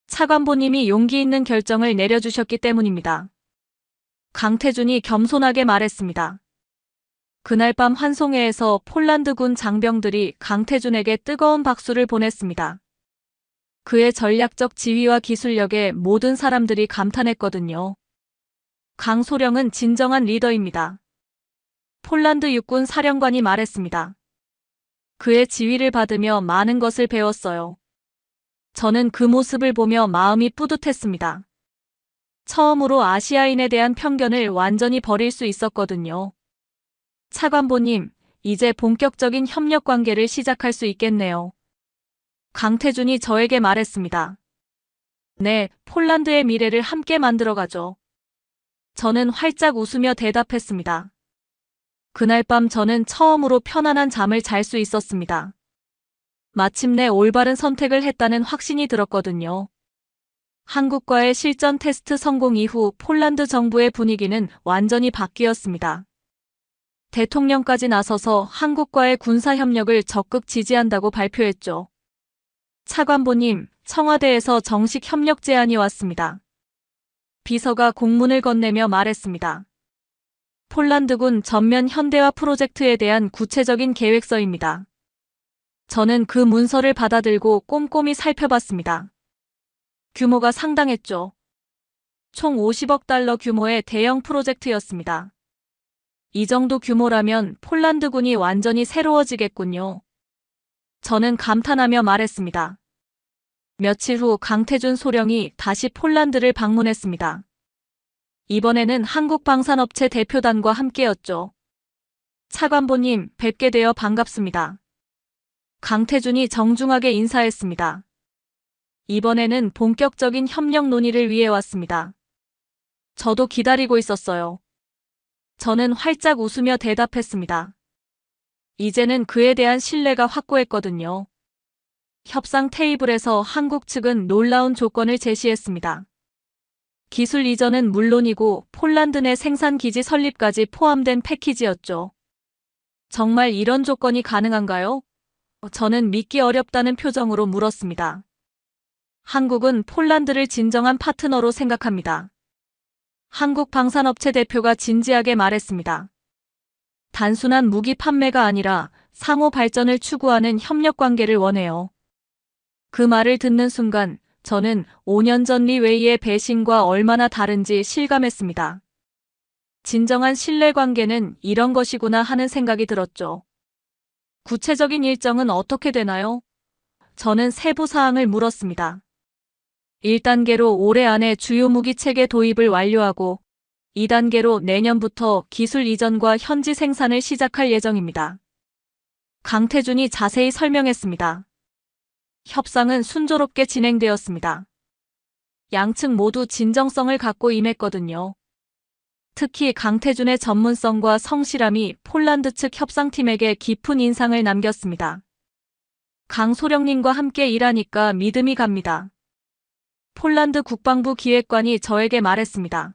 차관보님이 용기 있는 결정을 내려주셨기 때문입니다. 강태준이 겸손하게 말했습니다. 그날 밤 환송회에서 폴란드군 장병들이 강태준에게 뜨거운 박수를 보냈습니다. 그의 전략적 지휘와 기술력에 모든 사람들이 감탄했거든요. 강소령은 진정한 리더입니다. 폴란드 육군 사령관이 말했습니다. 그의 지휘를 받으며 많은 것을 배웠어요. 저는 그 모습을 보며 마음이 뿌듯했습니다. 처음으로 아시아인에 대한 편견을 완전히 버릴 수 있었거든요. 차관보님, 이제 본격적인 협력 관계를 시작할 수 있겠네요. 강태준이 저에게 말했습니다. 네, 폴란드의 미래를 함께 만들어가죠. 저는 활짝 웃으며 대답했습니다. 그날 밤 저는 처음으로 편안한 잠을 잘 수 있었습니다. 마침내 올바른 선택을 했다는 확신이 들었거든요. 한국과의 실전 테스트 성공 이후 폴란드 정부의 분위기는 완전히 바뀌었습니다. 대통령까지 나서서 한국과의 군사협력을 적극 지지한다고 발표했죠. 차관보님, 청와대에서 정식 협력 제안이 왔습니다. 비서가 공문을 건네며 말했습니다. 폴란드군 전면 현대화 프로젝트에 대한 구체적인 계획서입니다. 저는 그 문서를 받아들고 꼼꼼히 살펴봤습니다. 규모가 상당했죠. 총 50억 달러 규모의 대형 프로젝트였습니다. 이 정도 규모라면 폴란드군이 완전히 새로워지겠군요. 저는 감탄하며 말했습니다. 며칠 후 강태준 소령이 다시 폴란드를 방문했습니다. 이번에는 한국방산업체 대표단과 함께였죠. 차관보님, 뵙게 되어 반갑습니다. 강태준이 정중하게 인사했습니다. 이번에는 본격적인 협력 논의를 위해 왔습니다. 저도 기다리고 있었어요. 저는 활짝 웃으며 대답했습니다. 이제는 그에 대한 신뢰가 확고했거든요. 협상 테이블에서 한국 측은 놀라운 조건을 제시했습니다. 기술 이전은 물론이고 폴란드 내 생산기지 설립까지 포함된 패키지였죠. 정말 이런 조건이 가능한가요? 저는 믿기 어렵다는 표정으로 물었습니다. 한국은 폴란드를 진정한 파트너로 생각합니다. 한국 방산업체 대표가 진지하게 말했습니다. 단순한 무기 판매가 아니라 상호 발전을 추구하는 협력 관계를 원해요. 그 말을 듣는 순간 저는 5년 전 리 웨이의 배신과 얼마나 다른지 실감했습니다. 진정한 신뢰 관계는 이런 것이구나 하는 생각이 들었죠. 구체적인 일정은 어떻게 되나요? 저는 세부 사항을 물었습니다. 1단계로 올해 안에 주요 무기 체계 도입을 완료하고 2단계로 내년부터 기술 이전과 현지 생산을 시작할 예정입니다. 강태준이 자세히 설명했습니다. 협상은 순조롭게 진행되었습니다. 양측 모두 진정성을 갖고 임했거든요. 특히 강태준의 전문성과 성실함이 폴란드 측 협상팀에게 깊은 인상을 남겼습니다. 강소령님과 함께 일하니까 믿음이 갑니다. 폴란드 국방부 기획관이 저에게 말했습니다.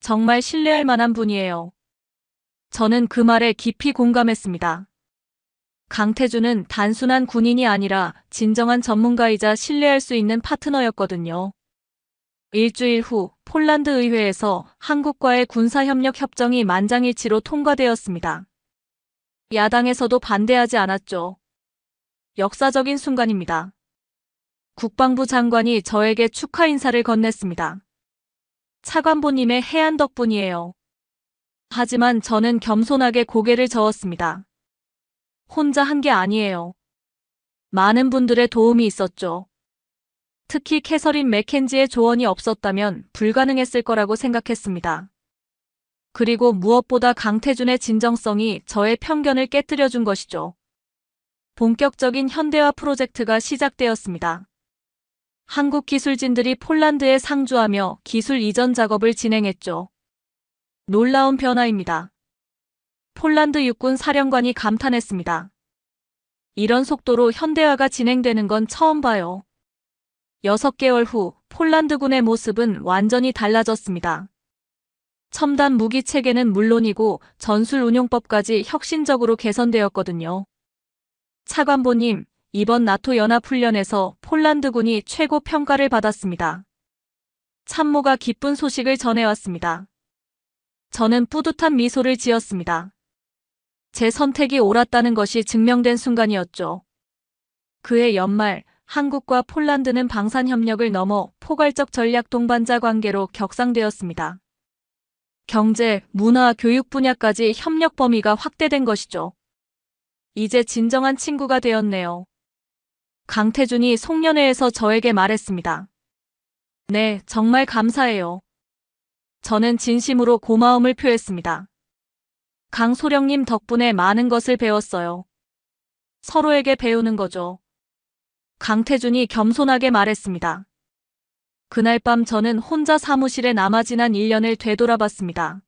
정말 신뢰할 만한 분이에요. 저는 그 말에 깊이 공감했습니다. 강태준은 단순한 군인이 아니라 진정한 전문가이자 신뢰할 수 있는 파트너였거든요. 일주일 후 폴란드 의회에서 한국과의 군사협력 협정이 만장일치로 통과되었습니다. 야당에서도 반대하지 않았죠. 역사적인 순간입니다. 국방부 장관이 저에게 축하 인사를 건넸습니다. 차관보님의 해안 덕분이에요. 하지만 저는 겸손하게 고개를 저었습니다. 혼자 한 게 아니에요. 많은 분들의 도움이 있었죠. 특히 캐서린 맥켄지의 조언이 없었다면 불가능했을 거라고 생각했습니다. 그리고 무엇보다 강태준의 진정성이 저의 편견을 깨뜨려준 것이죠. 본격적인 현대화 프로젝트가 시작되었습니다. 한국 기술진들이 폴란드에 상주하며 기술 이전 작업을 진행했죠. 놀라운 변화입니다. 폴란드 육군 사령관이 감탄했습니다. 이런 속도로 현대화가 진행되는 건 처음 봐요. 6개월 후 폴란드군의 모습은 완전히 달라졌습니다. 첨단 무기 체계는 물론이고 전술 운용법까지 혁신적으로 개선되었거든요. 차관보님, 이번 나토 연합훈련에서 폴란드군이 최고 평가를 받았습니다. 참모가 기쁜 소식을 전해왔습니다. 저는 뿌듯한 미소를 지었습니다. 제 선택이 옳았다는 것이 증명된 순간이었죠. 그해 연말 한국과 폴란드는 방산협력을 넘어 포괄적 전략 동반자 관계로 격상되었습니다. 경제, 문화, 교육 분야까지 협력 범위가 확대된 것이죠. 이제 진정한 친구가 되었네요. 강태준이 송년회에서 저에게 말했습니다. 네, 정말 감사해요. 저는 진심으로 고마움을 표했습니다. 강소령님 덕분에 많은 것을 배웠어요. 서로에게 배우는 거죠. 강태준이 겸손하게 말했습니다. 그날 밤 저는 혼자 사무실에 남아 지난 1년을 되돌아봤습니다.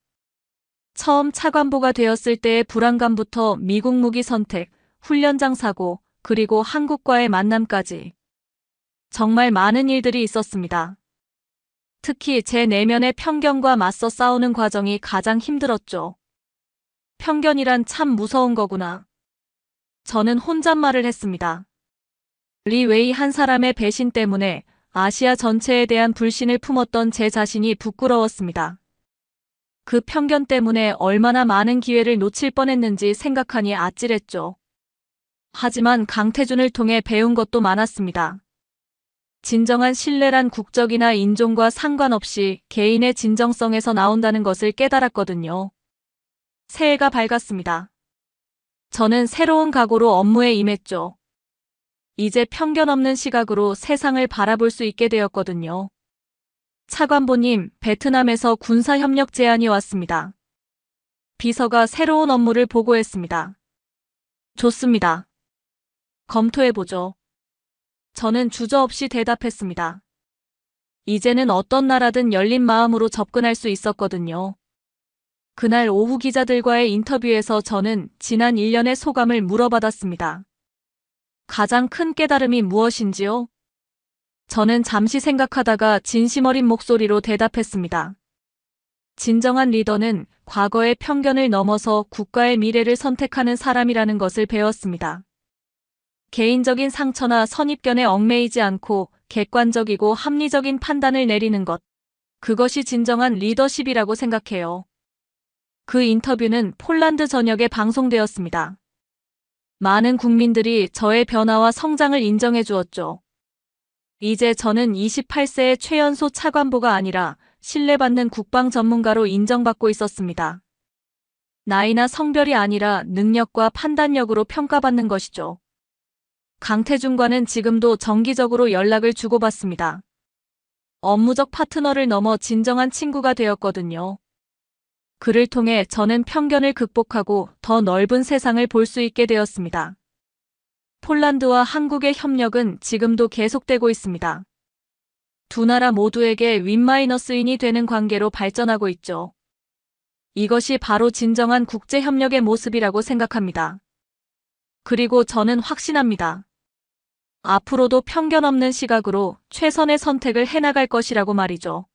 처음 차관보가 되었을 때의 불안감부터 미국 무기 선택, 훈련장 사고, 그리고 한국과의 만남까지. 정말 많은 일들이 있었습니다. 특히 제 내면의 편견과 맞서 싸우는 과정이 가장 힘들었죠. 편견이란 참 무서운 거구나. 저는 혼잣말을 했습니다. 리 웨이 한 사람의 배신 때문에 아시아 전체에 대한 불신을 품었던 제 자신이 부끄러웠습니다. 그 편견 때문에 얼마나 많은 기회를 놓칠 뻔했는지 생각하니 아찔했죠. 하지만 강태준을 통해 배운 것도 많았습니다. 진정한 신뢰란 국적이나 인종과 상관없이 개인의 진정성에서 나온다는 것을 깨달았거든요. 새해가 밝았습니다. 저는 새로운 각오로 업무에 임했죠. 이제 편견 없는 시각으로 세상을 바라볼 수 있게 되었거든요. 차관보님, 베트남에서 군사협력 제안이 왔습니다. 비서가 새로운 업무를 보고했습니다. 좋습니다. 검토해보죠. 저는 주저없이 대답했습니다. 이제는 어떤 나라든 열린 마음으로 접근할 수 있었거든요. 그날 오후 기자들과의 인터뷰에서 저는 지난 1년의 소감을 물어받았습니다. 가장 큰 깨달음이 무엇인지요? 저는 잠시 생각하다가 진심 어린 목소리로 대답했습니다. 진정한 리더는 과거의 편견을 넘어서 국가의 미래를 선택하는 사람이라는 것을 배웠습니다. 개인적인 상처나 선입견에 얽매이지 않고 객관적이고 합리적인 판단을 내리는 것. 그것이 진정한 리더십이라고 생각해요. 그 인터뷰는 폴란드 전역에 방송되었습니다. 많은 국민들이 저의 변화와 성장을 인정해 주었죠. 이제 저는 28세의 최연소 차관보가 아니라 신뢰받는 국방 전문가로 인정받고 있었습니다. 나이나 성별이 아니라 능력과 판단력으로 평가받는 것이죠. 강태준과는 지금도 정기적으로 연락을 주고받습니다. 업무적 파트너를 넘어 진정한 친구가 되었거든요. 그를 통해 저는 편견을 극복하고 더 넓은 세상을 볼 수 있게 되었습니다. 폴란드와 한국의 협력은 지금도 계속되고 있습니다. 두 나라 모두에게 윈마이너스인이 되는 관계로 발전하고 있죠. 이것이 바로 진정한 국제협력의 모습이라고 생각합니다. 그리고 저는 확신합니다. 앞으로도 편견 없는 시각으로 최선의 선택을 해나갈 것이라고 말이죠.